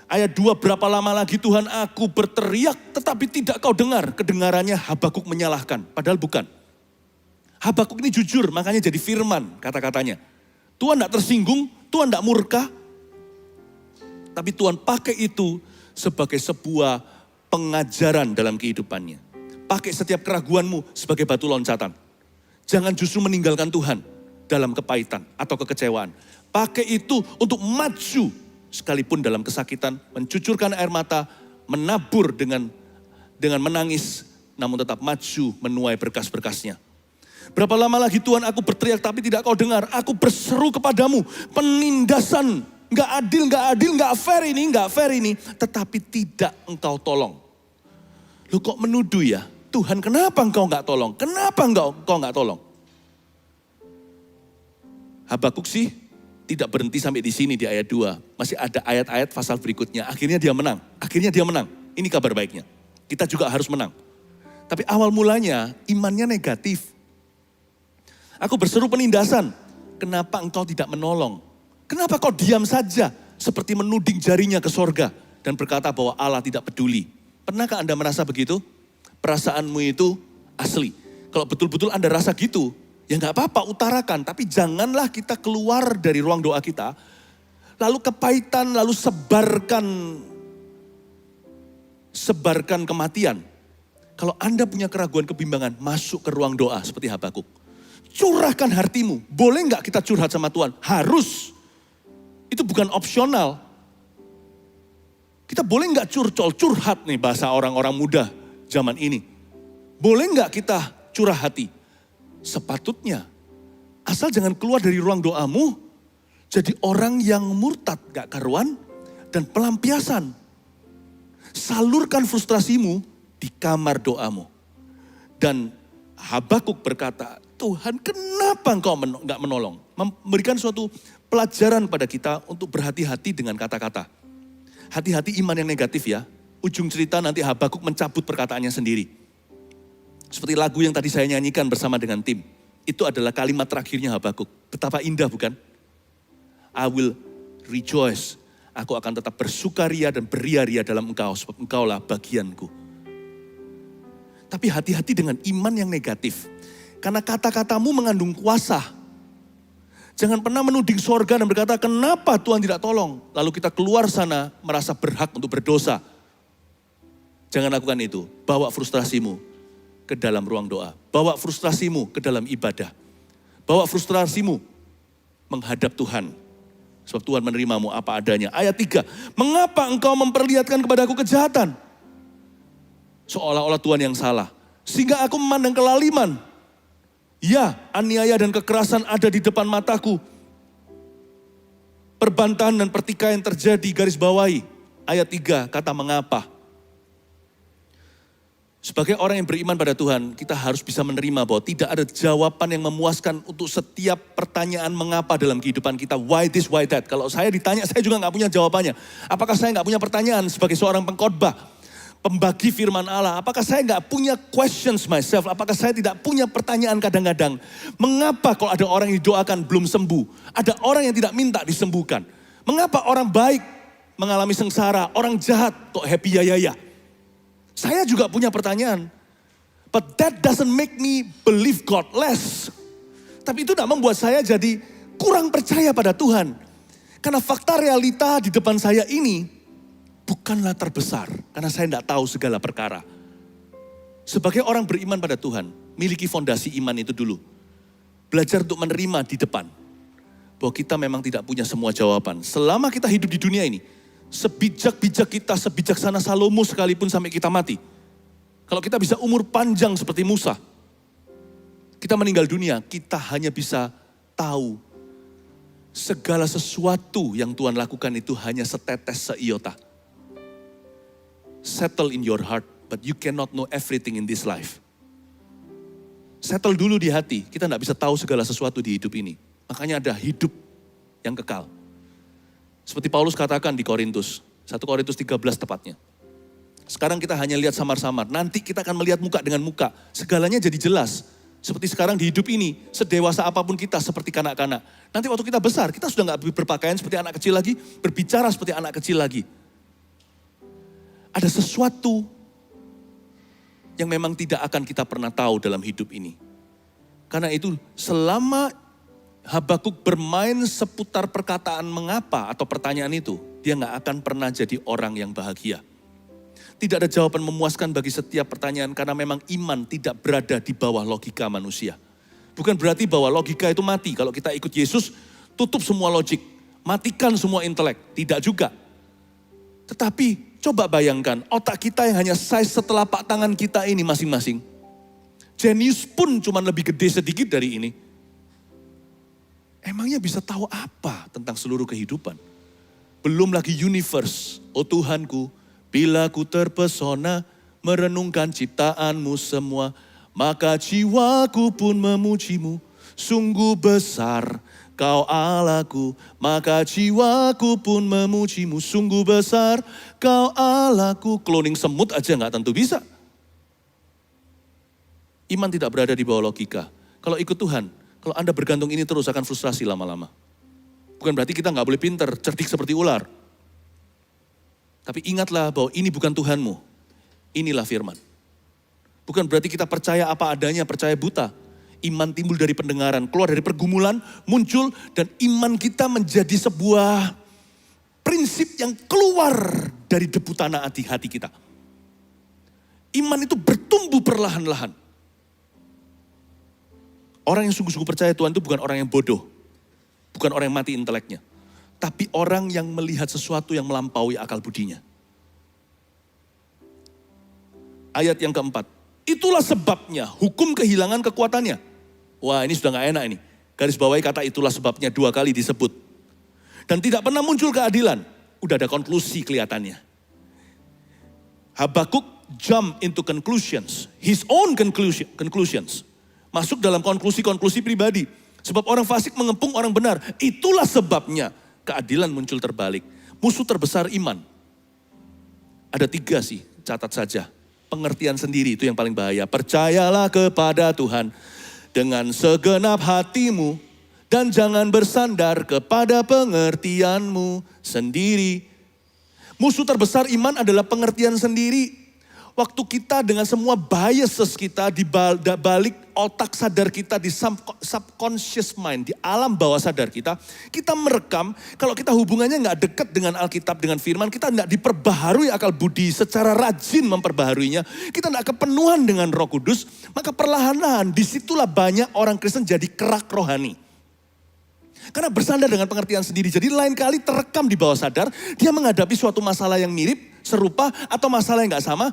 Ayat 2, berapa lama lagi Tuhan aku berteriak tetapi tidak kau dengar. Kedengarannya Habakuk menyalahkan, padahal bukan. Habakuk ini jujur, makanya jadi firman kata-katanya. Tuhan tidak tersinggung, Tuhan tidak murka. Tapi Tuhan pakai itu sebagai sebuah pengajaran dalam kehidupannya. Pakai setiap keraguanmu sebagai batu loncatan. Jangan justru meninggalkan Tuhan dalam kepahitan atau kekecewaan. Pakai itu untuk maju sekalipun dalam kesakitan, mencucurkan air mata, menabur dengan menangis, namun tetap maju menuai berkas-berkasnya. Berapa lama lagi Tuhan aku berteriak tapi tidak kau dengar. Aku berseru kepadamu penindasan. Enggak adil, enggak fair ini. Tetapi tidak engkau tolong. Lu kok menuduh ya? Tuhan kenapa engkau enggak tolong? Kenapa engkau enggak tolong? Habakuk sih tidak berhenti sampai di sini di ayat 2. Masih ada ayat-ayat pasal berikutnya. Akhirnya dia menang. Ini kabar baiknya. Kita juga harus menang. Tapi awal mulanya imannya negatif. Aku berseru penindasan. Kenapa engkau tidak menolong? Kenapa kau diam saja seperti menuding jarinya ke sorga dan berkata bahwa Allah tidak peduli? Pernahkah Anda merasa begitu? Perasaanmu itu asli. Kalau betul-betul Anda rasa gitu, ya nggak apa-apa utarakan. Tapi janganlah kita keluar dari ruang doa kita, lalu kepahitan, lalu sebarkan kematian. Kalau Anda punya keraguan, kebimbangan, masuk ke ruang doa seperti Habakuk. Curahkan hatimu. Boleh nggak kita curhat sama Tuhan? Harus. Itu bukan opsional. Kita boleh nggak curhat nih bahasa orang-orang muda zaman ini. Boleh nggak kita curah hati? Sepatutnya. Asal jangan keluar dari ruang doamu. Jadi orang yang murtad gak karuan dan pelampiasan. Salurkan frustrasimu di kamar doamu. Dan Habakuk berkata, Tuhan kenapa engkau gak menolong? Memberikan suatu pelajaran pada kita untuk berhati-hati dengan kata-kata. Hati-hati iman yang negatif ya. Ujung cerita nanti Habakuk mencabut perkataannya sendiri. Seperti lagu yang tadi saya nyanyikan bersama dengan tim. Itu adalah kalimat terakhirnya Habakuk. Betapa indah bukan? I will rejoice. Aku akan tetap bersukaria dan beria-ria dalam engkau. Sebab engkaulah bagianku. Tapi hati-hati dengan iman yang negatif. Karena kata-katamu mengandung kuasa. Jangan pernah menuding sorga dan berkata, kenapa Tuhan tidak tolong? Lalu kita keluar sana merasa berhak untuk berdosa. Jangan lakukan itu. Bawa frustrasimu ke dalam ruang doa. Bawa frustrasimu ke dalam ibadah. Bawa frustrasimu menghadap Tuhan. Sebab Tuhan menerimamu apa adanya. Ayat 3. Mengapa engkau memperlihatkan kepadaku kejahatan? Seolah-olah Tuhan yang salah. Sehingga aku memandang kelaliman. Ya, aniaya dan kekerasan ada di depan mataku. Perbantahan dan pertikaian terjadi, garis bawahi. Ayat 3, kata mengapa. Sebagai orang yang beriman pada Tuhan, kita harus bisa menerima bahwa tidak ada jawaban yang memuaskan untuk setiap pertanyaan mengapa dalam kehidupan kita. Why this, why that. Kalau saya ditanya, saya juga gak punya jawabannya. Apakah saya gak punya pertanyaan sebagai seorang pengkhotbah, pembagi firman Allah? Apakah saya gak punya questions myself? Apakah saya tidak punya pertanyaan kadang-kadang? Mengapa kalau ada orang yang didoakan belum sembuh? Ada orang yang tidak minta disembuhkan? Mengapa orang baik mengalami sengsara, orang jahat kok happy ya? Saya juga punya pertanyaan. But that doesn't make me believe God less. Tapi itu tidak membuat saya jadi kurang percaya pada Tuhan. Karena fakta realita di depan saya ini bukanlah terbesar. Karena saya tidak tahu segala perkara. Sebagai orang beriman pada Tuhan, miliki fondasi iman itu dulu. Belajar untuk menerima di depan. Bahwa kita memang tidak punya semua jawaban. Selama kita hidup di dunia ini, sebijak-bijak kita, sebijaksana Salomo sekalipun sampai kita mati. Kalau kita bisa umur panjang seperti Musa, kita meninggal dunia, kita hanya bisa tahu segala sesuatu yang Tuhan lakukan itu hanya setetes seiota. Settle in your heart, but you cannot know everything in this life. Settle dulu di hati, kita tidak bisa tahu segala sesuatu di hidup ini. Makanya ada hidup yang kekal. Seperti Paulus katakan di Korintus, 1 Korintus 13 tepatnya. Sekarang kita hanya lihat samar-samar, nanti kita akan melihat muka dengan muka. Segalanya jadi jelas. Seperti sekarang di hidup ini, sedewasa apapun kita seperti kanak-kanak. Nanti waktu kita besar, kita sudah gak berpakaian seperti anak kecil lagi, berbicara seperti anak kecil lagi. Ada sesuatu yang memang tidak akan kita pernah tahu dalam hidup ini. Karena itu selama Habakuk bermain seputar perkataan mengapa atau pertanyaan itu, dia gak akan pernah jadi orang yang bahagia. Tidak ada jawaban memuaskan bagi setiap pertanyaan karena memang iman tidak berada di bawah logika manusia. Bukan berarti bahwa logika itu mati. Kalau kita ikut Yesus, tutup semua logik, matikan semua intelek. Tidak juga. Tetapi coba bayangkan, otak kita yang hanya size setelapak tangan kita ini masing-masing. Jenius pun cuma lebih gede sedikit dari ini. Emangnya bisa tahu apa tentang seluruh kehidupan? Belum lagi universe, oh Tuhanku, bila ku terpesona merenungkan ciptaanmu semua, maka jiwaku pun memujimu, sungguh besar Kau Allahku, maka jiwaku pun memujimu, sungguh besar Kau Allahku. Cloning semut aja gak tentu bisa. Iman tidak berada di bawah logika. Kalau ikut Tuhan, kalau Anda bergantung ini terus akan frustrasi lama-lama. Bukan berarti kita gak boleh pinter, cerdik seperti ular. Tapi ingatlah bahwa ini bukan Tuhanmu. Inilah firman. Bukan berarti kita percaya apa adanya, percaya buta. Iman timbul dari pendengaran, keluar dari pergumulan, muncul dan iman kita menjadi sebuah prinsip yang keluar dari debu tanah hati kita. Iman itu bertumbuh perlahan-lahan. Orang yang sungguh-sungguh percaya Tuhan itu bukan orang yang bodoh. Bukan orang yang mati inteleknya. Tapi orang yang melihat sesuatu yang melampaui akal budinya. Ayat yang keempat. Itulah sebabnya hukum kehilangan kekuatannya. Wah, ini sudah gak enak ini. Garis bawahi kata itulah sebabnya 2 kali disebut. Dan tidak pernah muncul keadilan. Udah ada konklusi kelihatannya. Habakuk jump into conclusions. His own conclusions. Masuk dalam konklusi-konklusi pribadi. Sebab orang fasik mengepung orang benar. Itulah sebabnya keadilan muncul terbalik. Musuh terbesar iman. Ada 3 sih, catat saja. Pengertian sendiri itu yang paling bahaya. Percayalah kepada Tuhan dengan segenap hatimu dan jangan bersandar kepada pengertianmu sendiri. Musuh terbesar iman adalah pengertian sendiri. Waktu kita dengan semua biases kita di balik otak sadar kita, di subconscious mind, di alam bawah sadar kita, kita merekam kalau kita hubungannya nggak dekat dengan Alkitab, dengan firman, kita nggak diperbaharui akal budi secara rajin memperbaharuinya, kita nggak kepenuhan dengan Roh Kudus, maka perlahan-lahan disitulah banyak orang Kristen jadi kerak rohani. Karena bersandar dengan pengertian sendiri, jadi lain kali terekam di bawah sadar, dia menghadapi suatu masalah yang mirip, serupa, atau masalah yang nggak sama,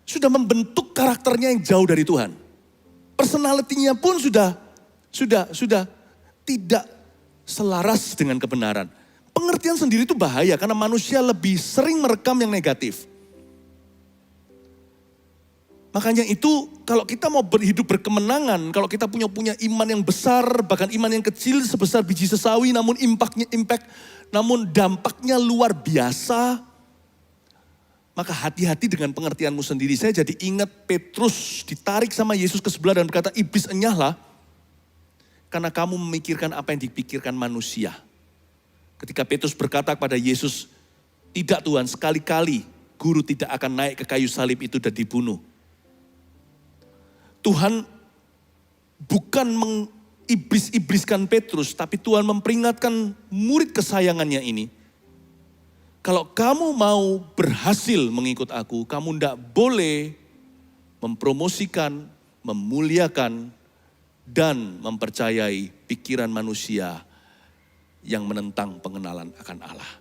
sudah membentuk karakternya yang jauh dari Tuhan. Personalitinya pun sudah tidak selaras dengan kebenaran. Pengertian sendiri itu bahaya karena manusia lebih sering merekam yang negatif. Makanya itu kalau kita mau berhidup berkemenangan, kalau kita punya iman yang besar, bahkan iman yang kecil sebesar biji sesawi namun namun dampaknya luar biasa, maka hati-hati dengan pengertianmu sendiri. Saya jadi ingat Petrus ditarik sama Yesus ke sebelah dan berkata, iblis enyahlah karena kamu memikirkan apa yang dipikirkan manusia. Ketika Petrus berkata kepada Yesus, tidak Tuhan, sekali-kali guru tidak akan naik ke kayu salib itu dan dibunuh. Tuhan bukan mengiblis-ibliskan Petrus, tapi Tuhan memperingatkan murid kesayangannya ini. Kalau kamu mau berhasil mengikut aku, kamu tidak boleh mempromosikan, memuliakan, dan mempercayai pikiran manusia yang menentang pengenalan akan Allah.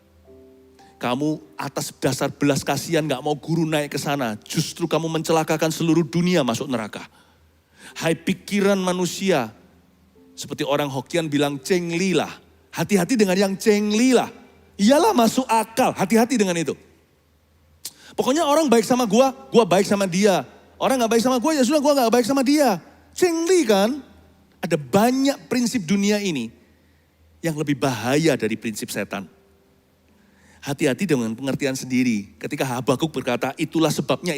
Kamu atas dasar belas kasihan gak mau guru naik ke sana. Justru kamu mencelakakan seluruh dunia masuk neraka. Hai pikiran manusia. Seperti orang Hokkien bilang cengli lah. Hati-hati dengan yang cengli lah. Iyalah masuk akal, hati-hati dengan itu. Pokoknya orang baik sama gua baik sama dia. Orang gak baik sama gua, ya sudah gua gak baik sama dia. Cengli kan? Ada banyak prinsip dunia ini yang lebih bahaya dari prinsip setan. Hati-hati dengan pengertian sendiri. Ketika Habakuk berkata, itulah sebabnya.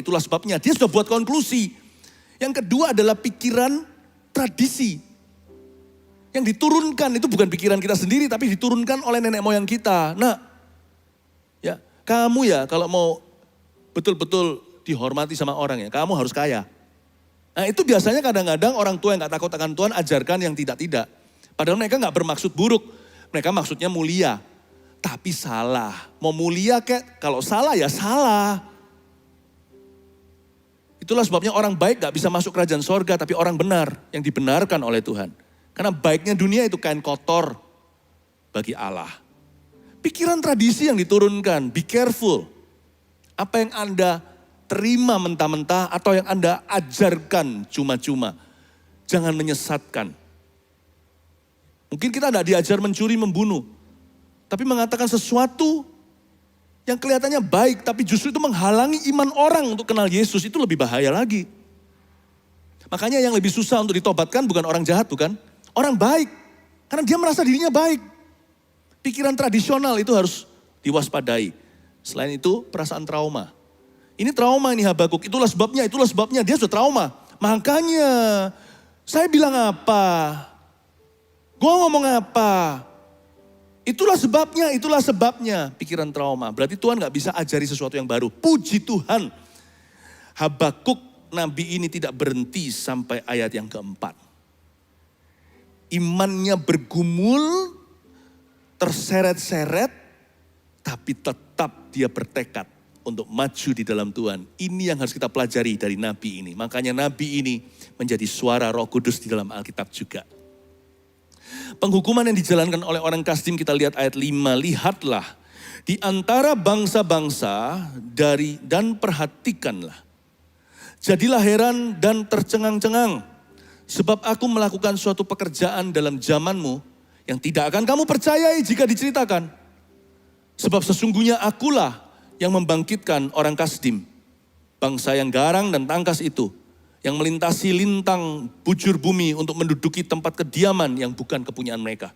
Dia sudah buat konklusi. Yang kedua adalah pikiran tradisi. Yang diturunkan itu bukan pikiran kita sendiri, tapi diturunkan oleh nenek moyang kita. Nah, ya kamu ya kalau mau betul-betul dihormati sama orang ya, kamu harus kaya. Nah itu biasanya kadang-kadang orang tua yang gak takut akan Tuhan ajarkan yang tidak-tidak. Padahal mereka gak bermaksud buruk, mereka maksudnya mulia. Tapi salah. Mau mulia kayak kalau salah ya salah. Itulah sebabnya orang baik gak bisa masuk kerajaan sorga. Tapi orang benar yang dibenarkan oleh Tuhan. Karena baiknya dunia itu kain kotor bagi Allah. Pikiran tradisi yang diturunkan. Be careful. Apa yang Anda terima mentah-mentah atau yang Anda ajarkan cuma-cuma. Jangan menyesatkan. Mungkin kita tidak diajar mencuri, membunuh. Tapi mengatakan sesuatu yang kelihatannya baik, tapi justru itu menghalangi iman orang untuk kenal Yesus, itu lebih bahaya lagi. Makanya yang lebih susah untuk ditobatkan bukan orang jahat, bukan? Orang baik, karena dia merasa dirinya baik. Pikiran tradisional itu harus diwaspadai. Selain itu perasaan trauma. Ini trauma ini Habakuk, itulah sebabnya, dia sudah trauma. Makanya saya bilang apa? Gua ngomong apa? Itulah sebabnya pikiran trauma. Berarti Tuhan gak bisa ajari sesuatu yang baru. Puji Tuhan. Habakuk nabi ini tidak berhenti sampai ayat yang keempat. Imannya bergumul, terseret-seret, tapi tetap dia bertekad untuk maju di dalam Tuhan. Ini yang harus kita pelajari dari nabi ini. Makanya nabi ini menjadi suara Roh Kudus di dalam Alkitab juga. Penghukuman yang dijalankan oleh orang Kasdim kita lihat ayat 5. Lihatlah di antara bangsa-bangsa dan perhatikanlah. Jadilah heran dan tercengang-cengang. Sebab aku melakukan suatu pekerjaan dalam zamanmu yang tidak akan kamu percayai jika diceritakan. Sebab sesungguhnya akulah yang membangkitkan orang Kasdim. Bangsa yang garang dan tangkas itu. Yang melintasi lintang bujur bumi untuk menduduki tempat kediaman yang bukan kepunyaan mereka.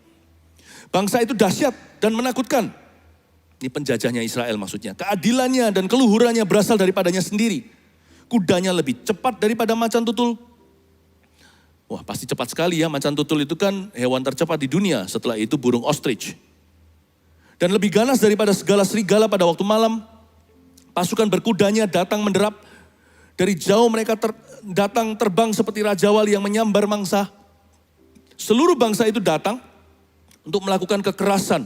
Bangsa itu dahsyat dan menakutkan. Ini penjajahnya Israel maksudnya. Keadilannya dan keluhurannya berasal daripadanya sendiri. Kudanya lebih cepat daripada macan tutul. Wah pasti cepat sekali ya, macan tutul itu kan hewan tercepat di dunia. Setelah itu burung ostrich. Dan lebih ganas daripada segala serigala pada waktu malam. Pasukan berkudanya datang menderap. Dari jauh mereka datang terbang seperti Raja Wali yang menyambar mangsa. Seluruh bangsa itu datang untuk melakukan kekerasan.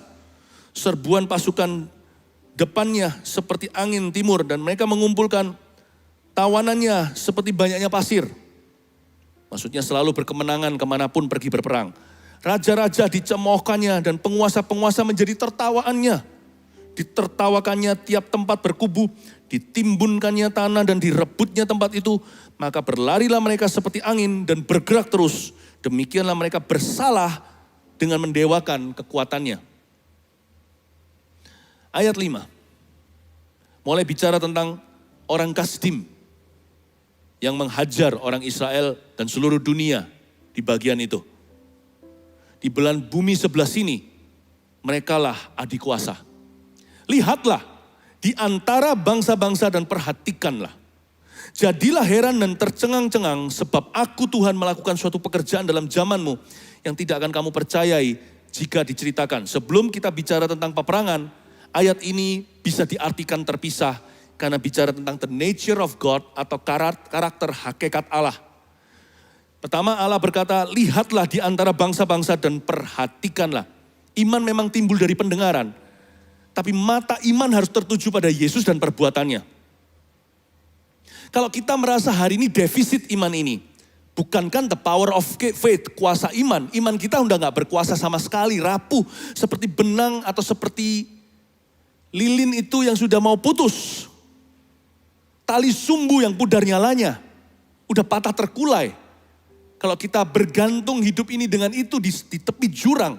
Serbuan pasukan depannya seperti angin timur dan mereka mengumpulkan tawanannya seperti banyaknya pasir. Maksudnya selalu berkemenangan kemanapun pergi berperang. Raja-raja dicemoohkannya dan penguasa-penguasa menjadi tertawaannya. Ditertawakannya tiap tempat berkubu, ditimbunkannya tanah dan direbutnya tempat itu. Maka berlarilah mereka seperti angin dan bergerak terus. Demikianlah mereka bersalah dengan mendewakan kekuatannya. Ayat 5. Mulai bicara tentang orang Kasdim yang menghajar orang Israel dan seluruh dunia di bagian itu. Di belahan bumi sebelah sini, merekalah adik kuasa. Lihatlah di antara bangsa-bangsa dan perhatikanlah. Jadilah heran dan tercengang-cengang sebab aku Tuhan melakukan suatu pekerjaan dalam zamanmu yang tidak akan kamu percayai jika diceritakan. Sebelum kita bicara tentang peperangan, ayat ini bisa diartikan terpisah karena bicara tentang the nature of God atau karakter hakikat Allah. Pertama Allah berkata, lihatlah di antara bangsa-bangsa dan perhatikanlah. Iman memang timbul dari pendengaran. Tapi mata iman harus tertuju pada Yesus dan perbuatannya. Kalau kita merasa hari ini defisit iman ini, bukankah the power of faith, kuasa iman, iman kita udah gak berkuasa sama sekali, rapuh, seperti benang atau seperti Lilin itu yang sudah mau putus. Tali sumbu yang pudar nyalanya. Udah patah terkulai. Kalau kita bergantung hidup ini dengan itu di tepi jurang.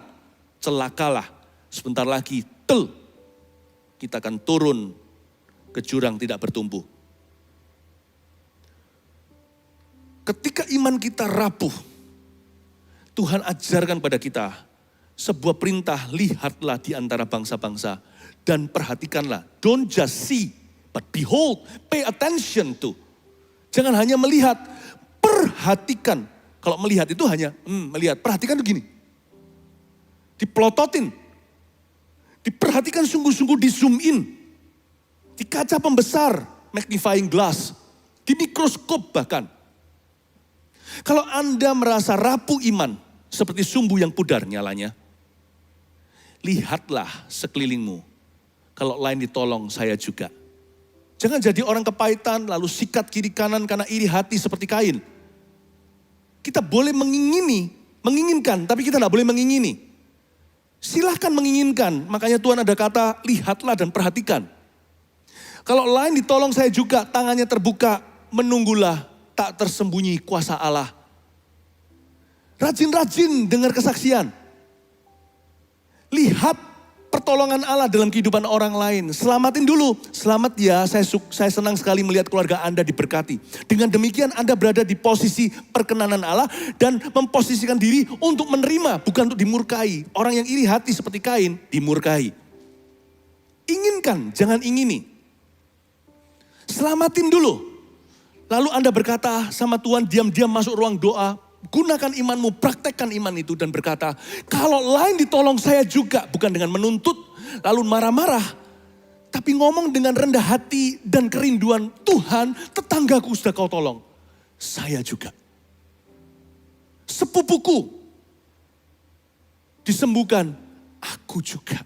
Celakalah. Sebentar lagi, kita akan turun ke jurang tidak bertumbuh. Ketika iman kita rapuh, Tuhan ajarkan pada kita sebuah perintah, lihatlah di antara bangsa-bangsa dan perhatikanlah. Don't just see, but behold, pay attention to. Jangan hanya melihat, perhatikan. Kalau melihat itu hanya melihat, perhatikan itu gini. Dipelototin, diperhatikan sungguh-sungguh, di zoom in. Di kaca pembesar, magnifying glass, di mikroskop bahkan. Kalau Anda merasa rapuh iman, seperti sumbu yang pudar nyalanya, lihatlah sekelilingmu. Kalau lain ditolong, saya juga. Jangan jadi orang kepahitan, lalu sikat kiri kanan karena iri hati seperti Kain. Kita boleh menginginkan, tapi kita tidak boleh mengingini. Silahkan menginginkan, makanya Tuhan ada kata, lihatlah dan perhatikan. Kalau lain ditolong, saya juga, tangannya terbuka, menunggulah. Tak tersembunyi kuasa Allah. Rajin-rajin dengar kesaksian. Lihat pertolongan Allah dalam kehidupan orang lain. Selamatin dulu. Selamat ya, saya senang sekali melihat keluarga Anda diberkati. Dengan demikian Anda berada di posisi perkenanan Allah dan memposisikan diri untuk menerima, bukan untuk dimurkai. Orang yang iri hati seperti Kain, dimurkai. Inginkan, jangan ingini. Selamatin dulu. Lalu Anda berkata sama Tuhan, diam-diam masuk ruang doa, gunakan imanmu, praktekkan iman itu dan berkata, kalau lain ditolong saya juga, bukan dengan menuntut, lalu marah-marah, tapi ngomong dengan rendah hati dan kerinduan, Tuhan, tetanggaku sudah kau tolong, saya juga. Sepupuku disembuhkan, aku juga.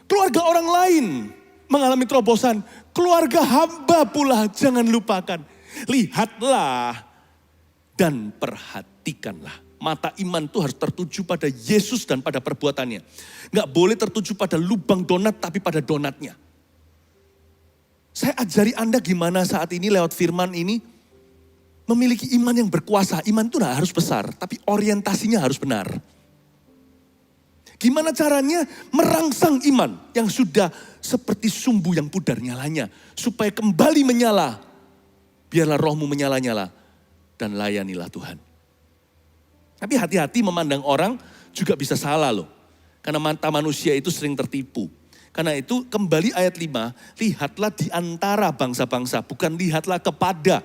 Keluarga orang lain mengalami terobosan, keluarga hamba pula jangan lupakan. Lihatlah dan perhatikanlah. Mata iman itu harus tertuju pada Yesus dan pada perbuatannya. Nggak boleh tertuju pada lubang donat tapi pada donatnya. Saya ajari Anda gimana saat ini lewat firman ini. Memiliki iman yang berkuasa. Iman itu nggak harus besar tapi orientasinya harus benar. Gimana caranya merangsang iman yang sudah seperti sumbu yang pudar nyalanya. Supaya kembali menyala. Biarlah rohmu menyala-nyala. Dan layanilah Tuhan. Tapi hati-hati memandang orang juga bisa salah loh. Karena mata manusia itu sering tertipu. Karena itu kembali ayat 5. Lihatlah di antara bangsa-bangsa. Bukan lihatlah kepada.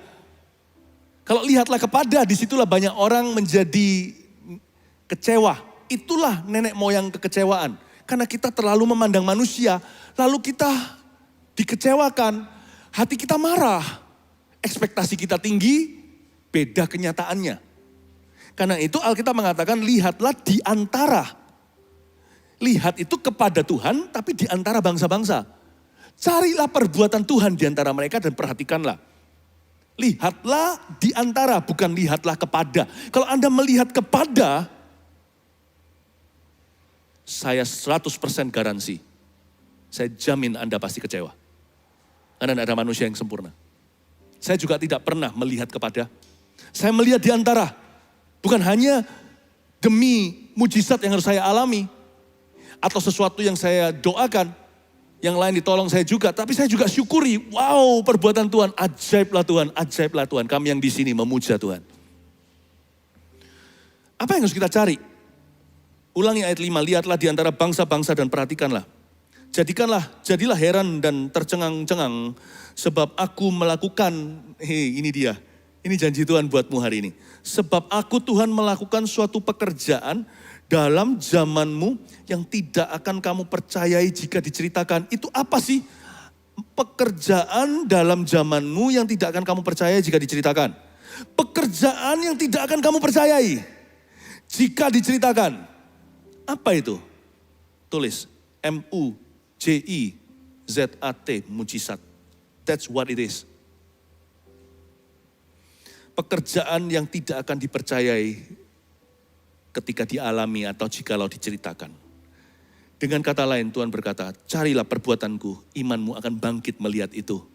Kalau lihatlah kepada, disitulah banyak orang menjadi kecewa. Itulah nenek moyang kekecewaan. Karena kita terlalu memandang manusia, lalu kita dikecewakan, hati kita marah. Ekspektasi kita tinggi, beda kenyataannya. Karena itu Alkitab mengatakan lihatlah di antara. Lihat itu kepada Tuhan, tapi di antara bangsa-bangsa. Carilah perbuatan Tuhan di antara mereka dan perhatikanlah. Lihatlah di antara, bukan lihatlah kepada. Kalau Anda melihat kepada, saya 100% garansi. Saya jamin Anda pasti kecewa. Karena tidak ada manusia yang sempurna. Saya juga tidak pernah melihat kepada. Saya melihat di antara. Bukan hanya demi mujizat yang harus saya alami. Atau sesuatu yang saya doakan. Yang lain ditolong saya juga. Tapi saya juga syukuri. Wow, perbuatan Tuhan. Ajaiblah Tuhan, ajaiblah Tuhan. Kami yang di sini memuja Tuhan. Apa yang harus kita cari? Ulangi ayat 5, lihatlah di antara bangsa-bangsa dan perhatikanlah. Jadilah heran dan tercengang-cengang. Sebab aku melakukan, ini dia. Ini janji Tuhan buatmu hari ini. Sebab aku Tuhan melakukan suatu pekerjaan dalam zamanmu yang tidak akan kamu percayai jika diceritakan. Itu apa sih? Pekerjaan dalam zamanmu yang tidak akan kamu percayai jika diceritakan. Pekerjaan yang tidak akan kamu percayai jika diceritakan. Apa itu? Tulis M-U-J-I-Z-A-T, mujizat. That's what it is. Pekerjaan yang tidak akan dipercayai ketika dialami atau jikalau diceritakan. Dengan kata lain Tuhan berkata, carilah perbuatanku, imanmu akan bangkit melihat itu.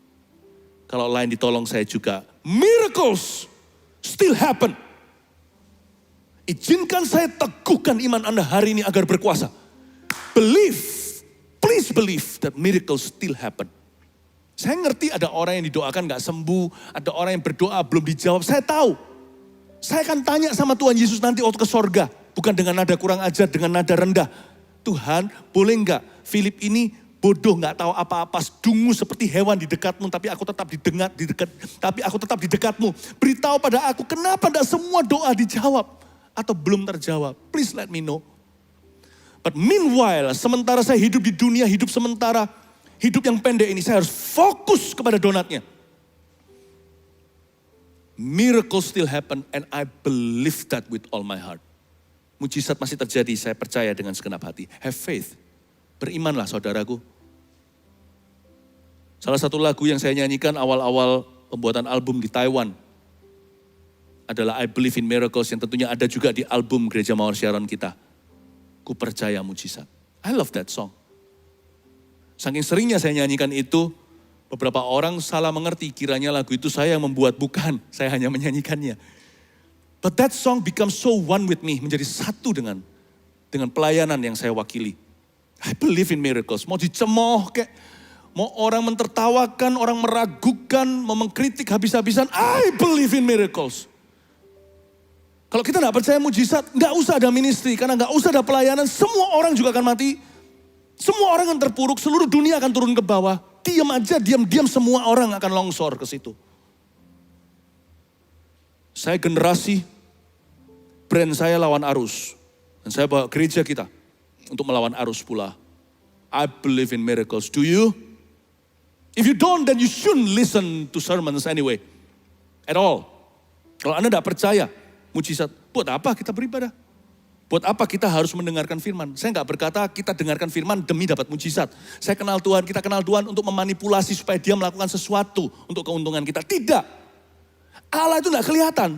Kalau lain ditolong saya juga, miracles still happen. Izinkan saya teguhkan iman Anda hari ini agar berkuasa. Believe, please believe that miracles still happen. Saya ngerti ada orang yang didoakan gak sembuh, ada orang yang berdoa belum dijawab, saya tahu. Saya akan tanya sama Tuhan Yesus nanti waktu ke sorga. Bukan dengan nada kurang ajar, dengan nada rendah. Tuhan, boleh enggak Philip ini bodoh, enggak tahu apa-apa, dungu seperti hewan di dekatmu, tapi aku tetap di dekatmu. Beritahu pada aku, kenapa enggak semua doa dijawab atau belum terjawab? Please let me know. But meanwhile, sementara saya hidup di dunia, hidup sementara, hidup yang pendek ini, saya harus fokus kepada donatnya. Miracles still happen and I believe that with all my heart. Mujizat masih terjadi, saya percaya dengan segenap hati. Have faith. Berimanlah saudaraku. Salah satu lagu yang saya nyanyikan awal-awal pembuatan album di Taiwan adalah I Believe in Miracles yang tentunya ada juga di album Gereja Mawar Sharon kita. Ku percaya mujizat. I love that song. Saking seringnya saya nyanyikan itu, beberapa orang salah mengerti kiranya lagu itu saya yang membuat, bukan. Saya hanya menyanyikannya. But that song becomes so one with me, menjadi satu dengan pelayanan yang saya wakili. I believe in miracles. Mau dicemooh kayak, mau orang mentertawakan, orang meragukan, mau mengkritik habis-habisan, I believe in miracles. Kalau kita gak percaya mujizat, gak usah ada ministry, karena gak usah ada pelayanan, semua orang juga akan mati. Semua orang akan terpuruk, seluruh dunia akan turun ke bawah. Diam aja, diam-diam semua orang akan longsor ke situ. Saya generasi, brand saya lawan arus. Dan saya bawa gereja kita untuk melawan arus pula. I believe in miracles. Do you? If you don't, then you shouldn't listen to sermons anyway. At all. Kalau Anda tidak percaya mujizat, buat apa kita beribadah? Buat apa kita harus mendengarkan firman? Saya nggak berkata kita dengarkan firman demi dapat mujizat. Saya kenal Tuhan, kita kenal Tuhan untuk memanipulasi supaya dia melakukan sesuatu untuk keuntungan kita. Tidak. Allah itu nggak kelihatan.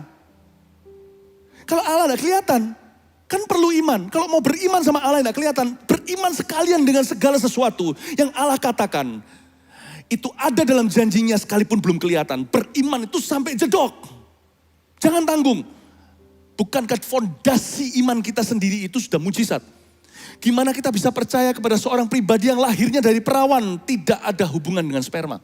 Kalau Allah nggak kelihatan, kan perlu iman. Kalau mau beriman sama Allah yang nggak kelihatan, beriman sekalian dengan segala sesuatu yang Allah katakan. Itu ada dalam janjinya sekalipun belum kelihatan. Beriman itu sampai jedok. Jangan tanggung. Bukankah fondasi iman kita sendiri itu sudah mujizat? Gimana kita bisa percaya kepada seorang pribadi yang lahirnya dari perawan, tidak ada hubungan dengan sperma?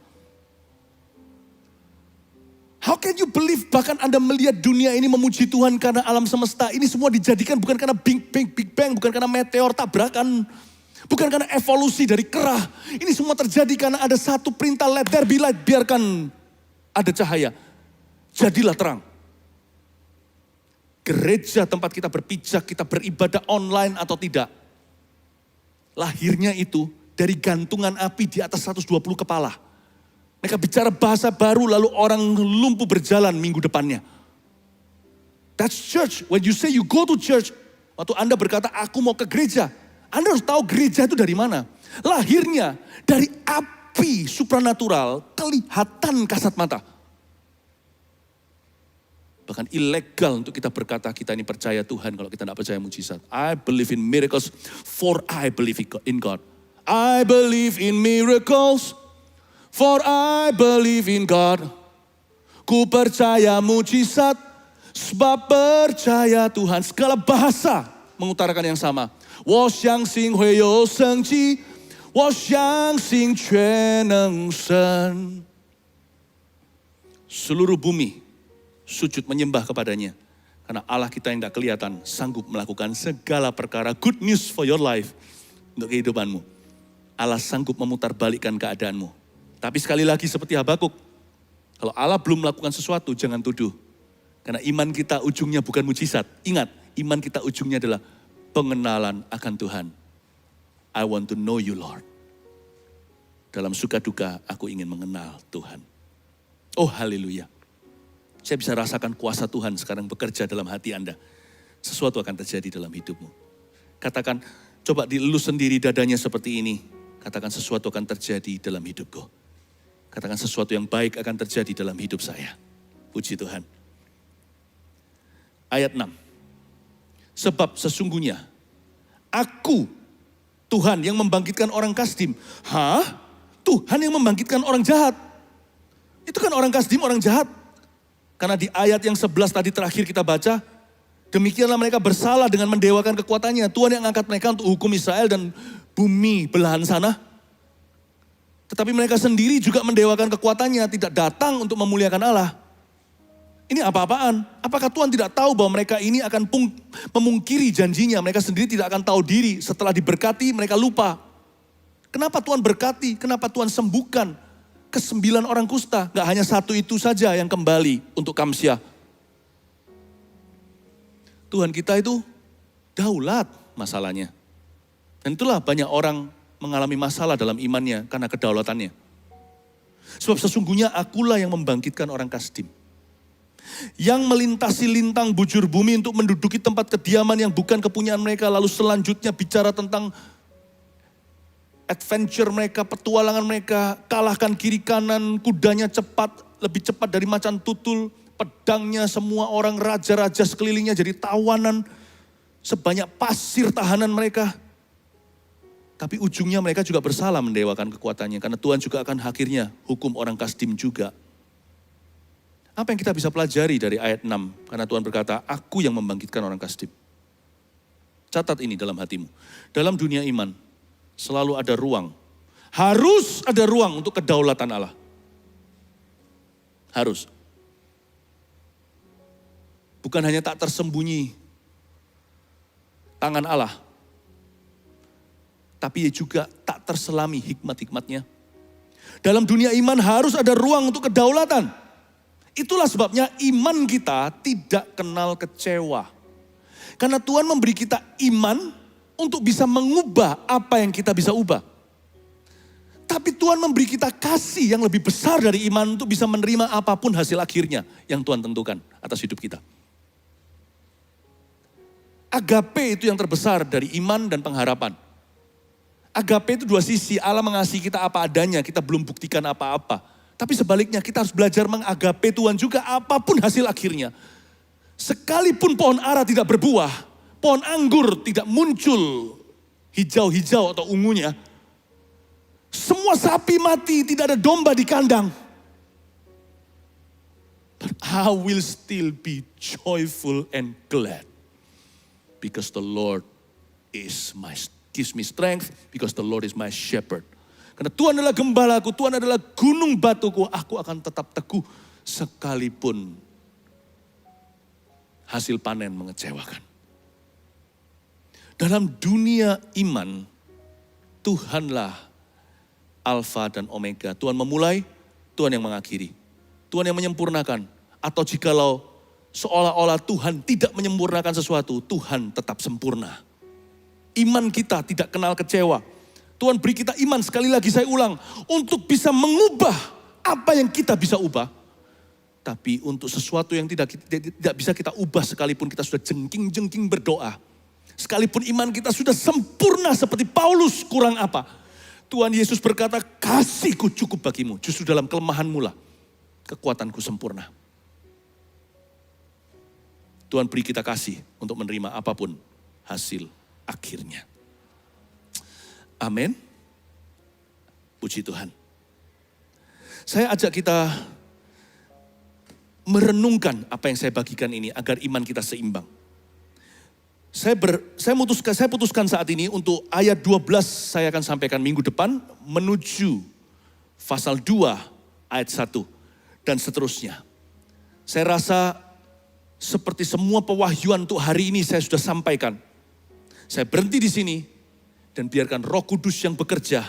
How can you believe, bahkan Anda melihat dunia ini memuji Tuhan karena alam semesta ini semua dijadikan bukan karena Big Bang, bukan karena meteor tabrakan, bukan karena evolusi dari kerah. Ini semua terjadi karena ada satu perintah, let there be light, biarkan ada cahaya. Jadilah terang. Gereja tempat kita berpijak, kita beribadah online atau tidak. Lahirnya itu dari gantungan api di atas 120 kepala. Mereka bicara bahasa baru lalu orang lumpuh berjalan minggu depannya. That's church. When you say you go to church, waktu Anda berkata aku mau ke gereja, Anda harus tahu gereja itu dari mana. Lahirnya dari api supranatural, kelihatan kasat mata. Bahkan ilegal untuk kita berkata kita ini percaya Tuhan kalau kita tidak percaya mujizat. I believe in miracles for I believe in God. I believe in miracles for I believe in God. Ku percaya mujizat sebab percaya Tuhan. Segala bahasa mengutarakan yang sama. 我相信会有神迹，我相信全能神。 Seluruh bumi sujud menyembah kepadanya. Karena Allah kita yang tidak kelihatan sanggup melakukan segala perkara. Good news for your life. Untuk kehidupanmu. Allah sanggup memutarbalikkan keadaanmu. Tapi sekali lagi seperti Habakuk. Kalau Allah belum melakukan sesuatu jangan tuduh. Karena iman kita ujungnya bukan mujizat. Ingat, iman kita ujungnya adalah pengenalan akan Tuhan. I want to know you Lord. Dalam suka duka aku ingin mengenal Tuhan. Oh haleluya. Saya bisa rasakan kuasa Tuhan sekarang bekerja dalam hati Anda. Sesuatu akan terjadi dalam hidupmu. Katakan, coba dilus sendiri dadanya seperti ini. Katakan sesuatu akan terjadi dalam hidupku. Katakan sesuatu yang baik akan terjadi dalam hidup saya. Puji Tuhan. Ayat 6. Sebab sesungguhnya aku Tuhan yang membangkitkan orang Kasdim. Hah? Tuhan yang membangkitkan orang jahat. Itu kan orang Kasdim, orang jahat. Karena di ayat yang 11 tadi terakhir kita baca, demikianlah mereka bersalah dengan mendewakan kekuatannya. Tuhan yang angkat mereka untuk hukum Israel dan bumi belahan sana. Tetapi mereka sendiri juga mendewakan kekuatannya, tidak datang untuk memuliakan Allah. Ini apa-apaan? Apakah Tuhan tidak tahu bahwa mereka ini akan memungkiri janjinya? Mereka sendiri tidak akan tahu diri. Setelah diberkati mereka lupa. Kenapa Tuhan berkati? Kenapa Tuhan sembuhkan ke-9 orang kusta? Gak hanya satu itu saja yang kembali untuk Kamsia. Tuhan kita itu daulat masalahnya. Dan itulah banyak orang mengalami masalah dalam imannya karena kedaulatannya. Sebab sesungguhnya akulah yang membangkitkan orang Kasdim. Yang melintasi lintang bujur bumi untuk menduduki tempat kediaman yang bukan kepunyaan mereka. Lalu selanjutnya bicara tentang adventure mereka, petualangan mereka. Kalahkan kiri kanan, kudanya cepat, lebih cepat dari macan tutul. Pedangnya semua orang raja-raja sekelilingnya jadi tawanan. Sebanyak pasir tahanan mereka. Tapi ujungnya mereka juga bersalah mendewakan kekuatannya. Karena Tuhan juga akan akhirnya hukum orang Kasdim juga. Apa yang kita bisa pelajari dari ayat 6? Karena Tuhan berkata, aku yang membangkitkan orang Kasdim. Catat ini dalam hatimu. Dalam dunia iman, selalu ada ruang. Harus ada ruang untuk kedaulatan Allah. Harus. Bukan hanya tak tersembunyi tangan Allah. Tapi juga tak terselami hikmat-hikmatnya. Dalam dunia iman harus ada ruang untuk kedaulatan. Itulah sebabnya iman kita tidak kenal kecewa. Karena Tuhan memberi kita iman untuk bisa mengubah apa yang kita bisa ubah. Tapi Tuhan memberi kita kasih yang lebih besar dari iman untuk bisa menerima apapun hasil akhirnya yang Tuhan tentukan atas hidup kita. Agape itu yang terbesar dari iman dan pengharapan. Agape itu dua sisi, Allah mengasihi kita apa adanya, kita belum buktikan apa-apa. Tapi sebaliknya kita harus belajar mengagape Tuhan juga apapun hasil akhirnya. Sekalipun pohon ara tidak berbuah, pohon anggur tidak muncul hijau-hijau atau ungunya. Semua sapi mati, tidak ada domba di kandang. But I will still be joyful and glad. Because the Lord gives me strength, because the Lord is my shepherd. Karena Tuhan adalah gembalaku, Tuhan adalah gunung batuku, aku akan tetap teguh sekalipun hasil panen mengecewakan. Dalam dunia iman, Tuhanlah Alfa dan Omega. Tuhan memulai, Tuhan yang mengakhiri. Tuhan yang menyempurnakan. Atau jikalau seolah-olah Tuhan tidak menyempurnakan sesuatu, Tuhan tetap sempurna. Iman kita tidak kenal kecewa. Tuhan beri kita iman, sekali lagi saya ulang, untuk bisa mengubah apa yang kita bisa ubah. Tapi untuk sesuatu yang tidak bisa kita ubah sekalipun kita sudah jengking-jengking berdoa. Sekalipun iman kita sudah sempurna seperti Paulus, kurang apa? Tuhan Yesus berkata, kasihku cukup bagimu. Justru dalam kelemahanmu lah kekuatanku sempurna. Tuhan beri kita kasih untuk menerima apapun hasil akhirnya. Amin. Puji Tuhan. Saya ajak kita merenungkan apa yang saya bagikan ini agar iman kita seimbang. Saya putuskan saat ini untuk ayat 12 saya akan sampaikan minggu depan menuju pasal 2 ayat 1 dan seterusnya. Saya rasa seperti semua pewahyuan untuk hari ini saya sudah sampaikan. Saya berhenti di sini dan biarkan Roh Kudus yang bekerja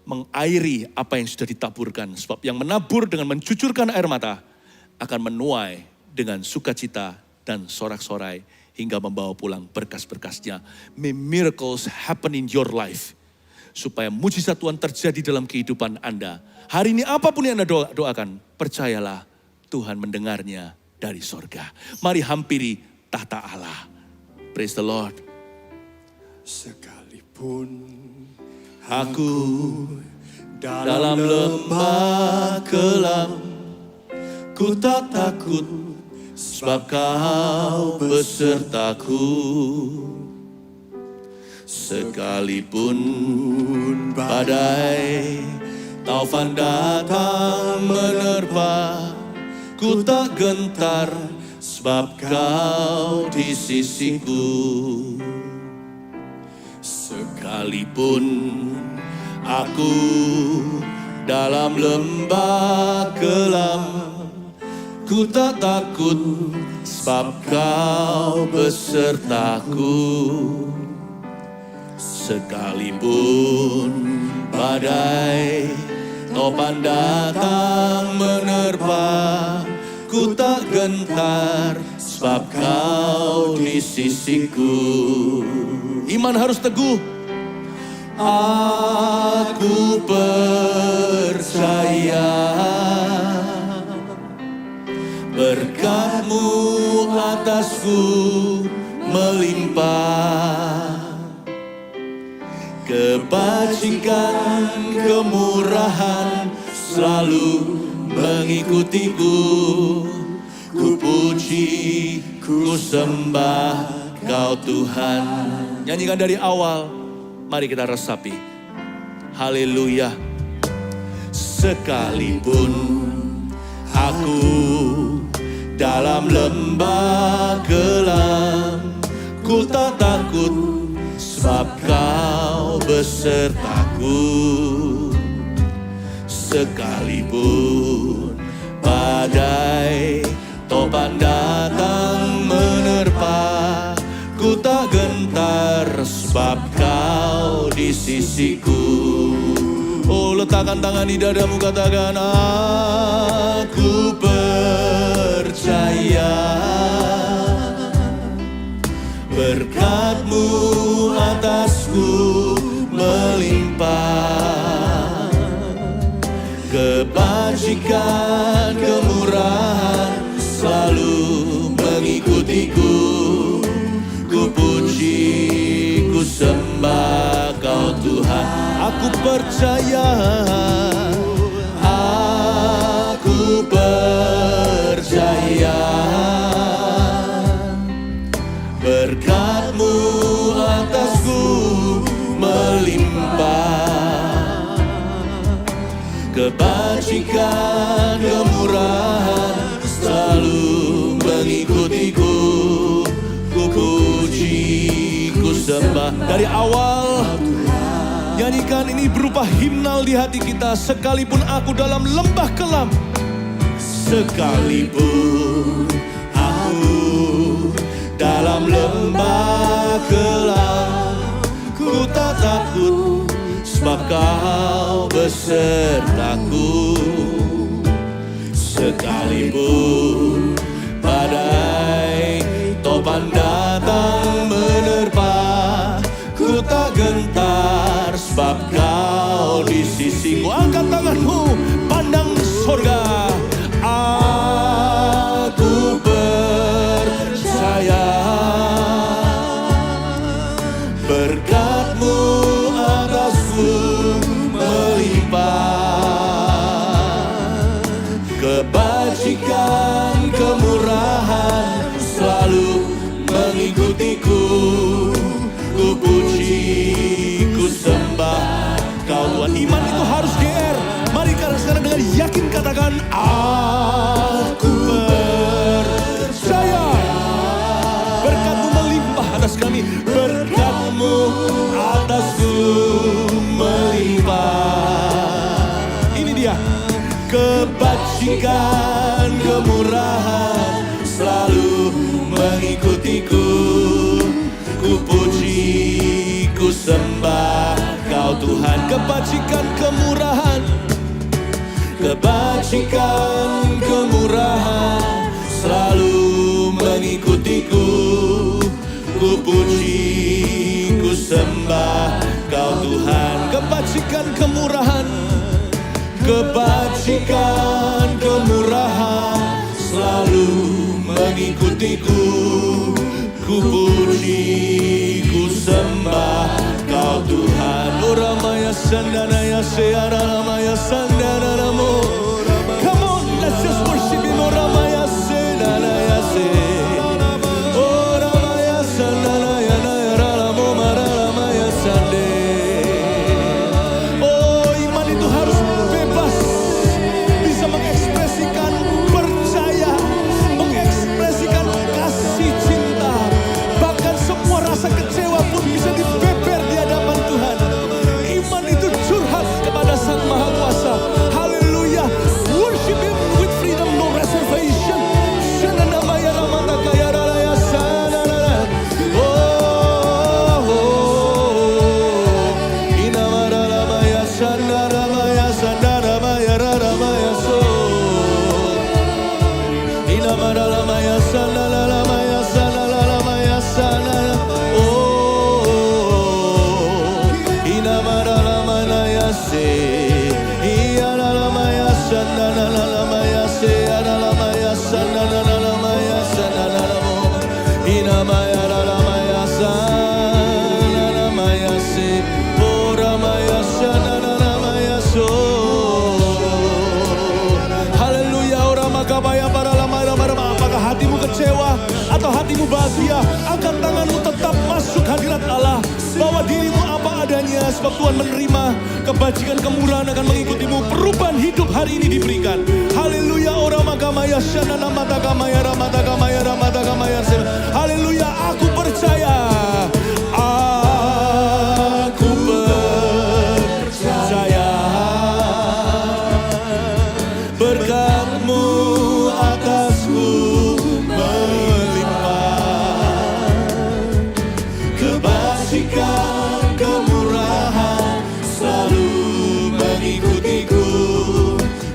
mengairi apa yang sudah ditaburkan. Sebab yang menabur dengan mencucurkan air mata akan menuai dengan sukacita dan sorak-sorai hingga membawa pulang berkas-berkasnya. May miracles happen in your life. Supaya mujizat Tuhan terjadi dalam kehidupan Anda. Hari ini apapun yang Anda doakan, percayalah Tuhan mendengarnya dari sorga. Mari hampiri tahta Allah. Praise the Lord. Sekalipun Aku dalam lembah kelam, ku tak takut sebab Kau besertaku. Sekalipun badai taufan datang menerpa, ku tak gentar sebab kau di sisiku. Sekalipun aku dalam lembah kelam, ku tak takut sebab kau besertaku. Sekalipun badai topan datang menerpa, ku tak gentar sebab kau di sisiku. Iman harus teguh. Aku percaya berkat-Mu atasku melimpah, kebajikan kemurahan selalu mengikutiku. Ku puji, ku sembah Kau Tuhan. Nyanyikan dari awal, mari kita resapi. Haleluya. Sekalipun aku dalam lembah kelam, ku tak takut sebab Kau besertaku. Sekalipun badai topan datang menerpa, ku tak gentar sebab Kau di sisiku. Oh, letakkan tangan di dadamu, katakan aku percaya berkat-Mu atasku melimpah, kebajikan kemurahan selalu mengikutiku. Ku puji, ku sembah Kau Tuhan. Aku percaya, aku percaya berkat-Mu atasku melimpah, kebajikan kemurahan selalu mengikutiku. Ku puji, ku sembah. Dari awal nyanyikan ini berupa himnal di hati kita. Sekalipun aku dalam lembah kelam, sekalipun aku dalam lembah kelam, ku tak takut sebab Kau besertaku. Sekalipun badai topan datang menerpa, ku tak gentar sebab Kau di sisiku. Angkat tanganmu, pandang sorga. Aku percaya berkat-Mu atasku melimpah, kebajikan kemurahan selalu mengikutiku. Ku puji, ku sembah Kau Tuhan. Iman itu harus GR. Mari kita sekarang dengan yakin katakan, aku percaya berkat-Mu melimpah atas kami, berkat-Mu atasku melimpah. Ini dia, kebajikan kemurahan selalu mengikutiku. Ku puji, ku sembah Kau Tuhan. Kebajikan kemurahan, kebajikan kemurahan selalu mengikutiku. Ku puji, ku sembah Kau Tuhan. Kebajikan kemurahan, kebajikan kemurahan selalu mengikutiku. Ku puji, ku sembah Kau Tuhan. Oramaya sandana seara ramaya sandana namo. Come on, let's just worship Him. Oramaya sandana se. Oramaya sandana ya ramo maramaya atau hatimu bahagia, angkat tanganmu, tetap masuk hadirat Allah. Bawa dirimu apa adanya, sebab Tuhan menerima kebajikan, kemurahan akan mengikutimu. Perubahan hidup hari ini diberikan. Haleluya. Oramagamaya shanana matagamaya ramatagamaya ramatagamaya. Haleluya. Aku percaya. Aku percaya. Berkat-Mu atasku melimpah. Kebajikan, kemurahan selalu mengikutiku.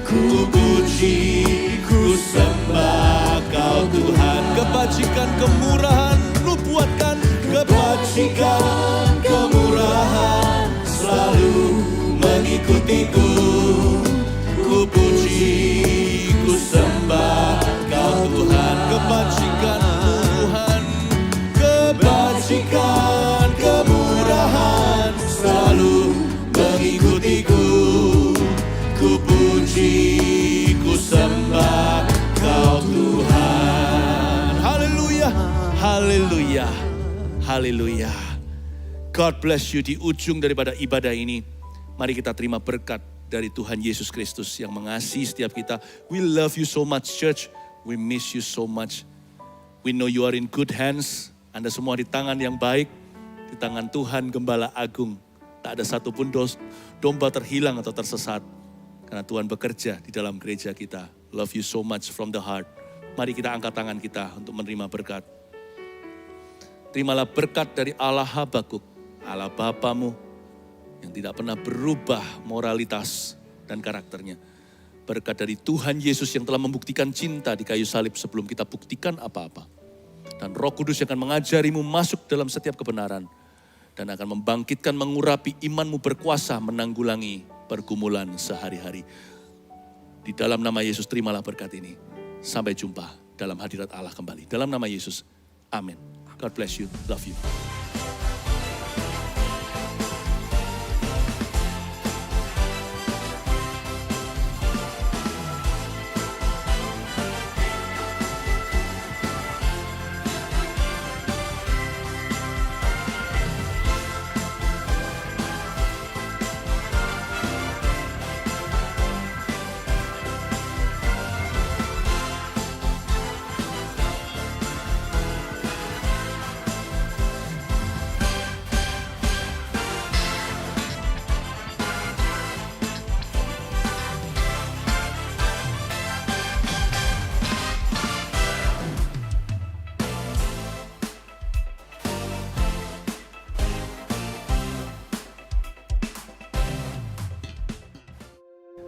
Ku puji, ku sembah Kau Tuhan. Kebajikan, kemurahan Lu buatkan. Kebajikan, kemurahan selalu mengikutiku. Ku puji, ku sembah Kau Tuhan. Kebajikan, Tuhan, kebajikan, kemurahan selalu mengikutiku. Ku puji, ku sembah Kau Tuhan. Haleluya, haleluya, haleluya. God bless you. Di ujung daripada ibadah ini, mari kita terima berkat dari Tuhan Yesus Kristus yang mengasihi setiap kita. We love you so much, church. We miss you so much. We know you are in good hands. Anda semua di tangan yang baik, di tangan Tuhan Gembala Agung. Tak ada satupun domba terhilang atau tersesat. Karena Tuhan bekerja di dalam gereja kita. Love you so much from the heart. Mari kita angkat tangan kita untuk menerima berkat. Terimalah berkat dari Allah Habakuk, Allah Bapamu, yang tidak pernah berubah moralitas dan karakternya. Berkat dari Tuhan Yesus yang telah membuktikan cinta di kayu salib sebelum kita buktikan apa-apa. Dan Roh Kudus yang akan mengajarimu masuk dalam setiap kebenaran. Dan akan membangkitkan, mengurapi imanmu, berkuasa menanggulangi pergumulan sehari-hari. Di dalam nama Yesus terimalah berkat ini. Sampai jumpa dalam hadirat Allah kembali. Dalam nama Yesus, amin. God bless you, love you.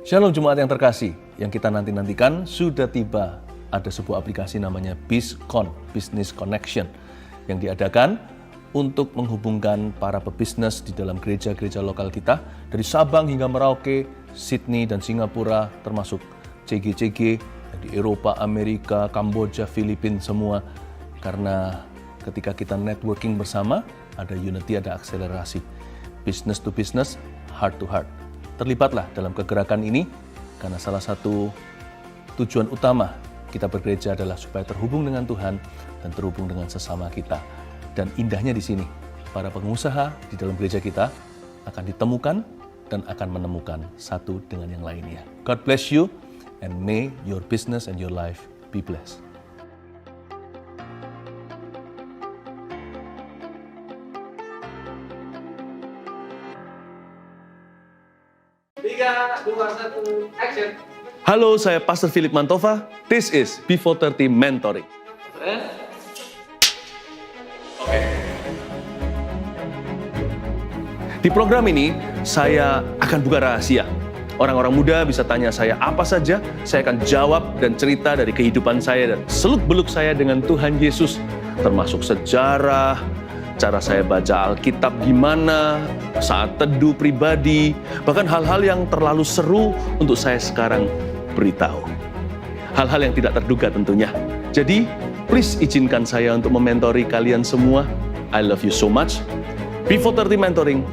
Shalom Jemaat yang terkasih, yang kita nanti-nantikan sudah tiba. Ada sebuah aplikasi namanya BizCon, Business Connection, yang diadakan untuk menghubungkan para pebisnis di dalam gereja-gereja lokal kita, dari Sabang hingga Merauke, Sydney dan Singapura, termasuk CG-CG di Eropa, Amerika, Kamboja, Filipina, semua. Karena ketika kita networking bersama, ada unity, ada akselerasi. Business to business, heart to heart. Terlibatlah dalam kegerakan ini, karena salah satu tujuan utama kita bergereja adalah supaya terhubung dengan Tuhan dan terhubung dengan sesama kita. Dan indahnya di sini, para pengusaha di dalam gereja kita akan ditemukan dan akan menemukan satu dengan yang lainnya. God bless you, and may your business and your life be blessed. Halo, saya Pastor Philip Mantova. This is Before 30 Mentoring. Di program ini, saya akan buka rahasia. Orang-orang muda bisa tanya saya apa saja, saya akan jawab dan cerita dari kehidupan saya dan seluk-beluk saya dengan Tuhan Yesus. Termasuk sejarah, cara saya baca Alkitab gimana, saat teduh pribadi, bahkan hal-hal yang terlalu seru untuk saya sekarang beritahu. Hal-hal yang tidak terduga tentunya. Jadi, please izinkan saya untuk mementori kalian semua. I love you so much. Before 30 Mentoring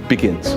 begins.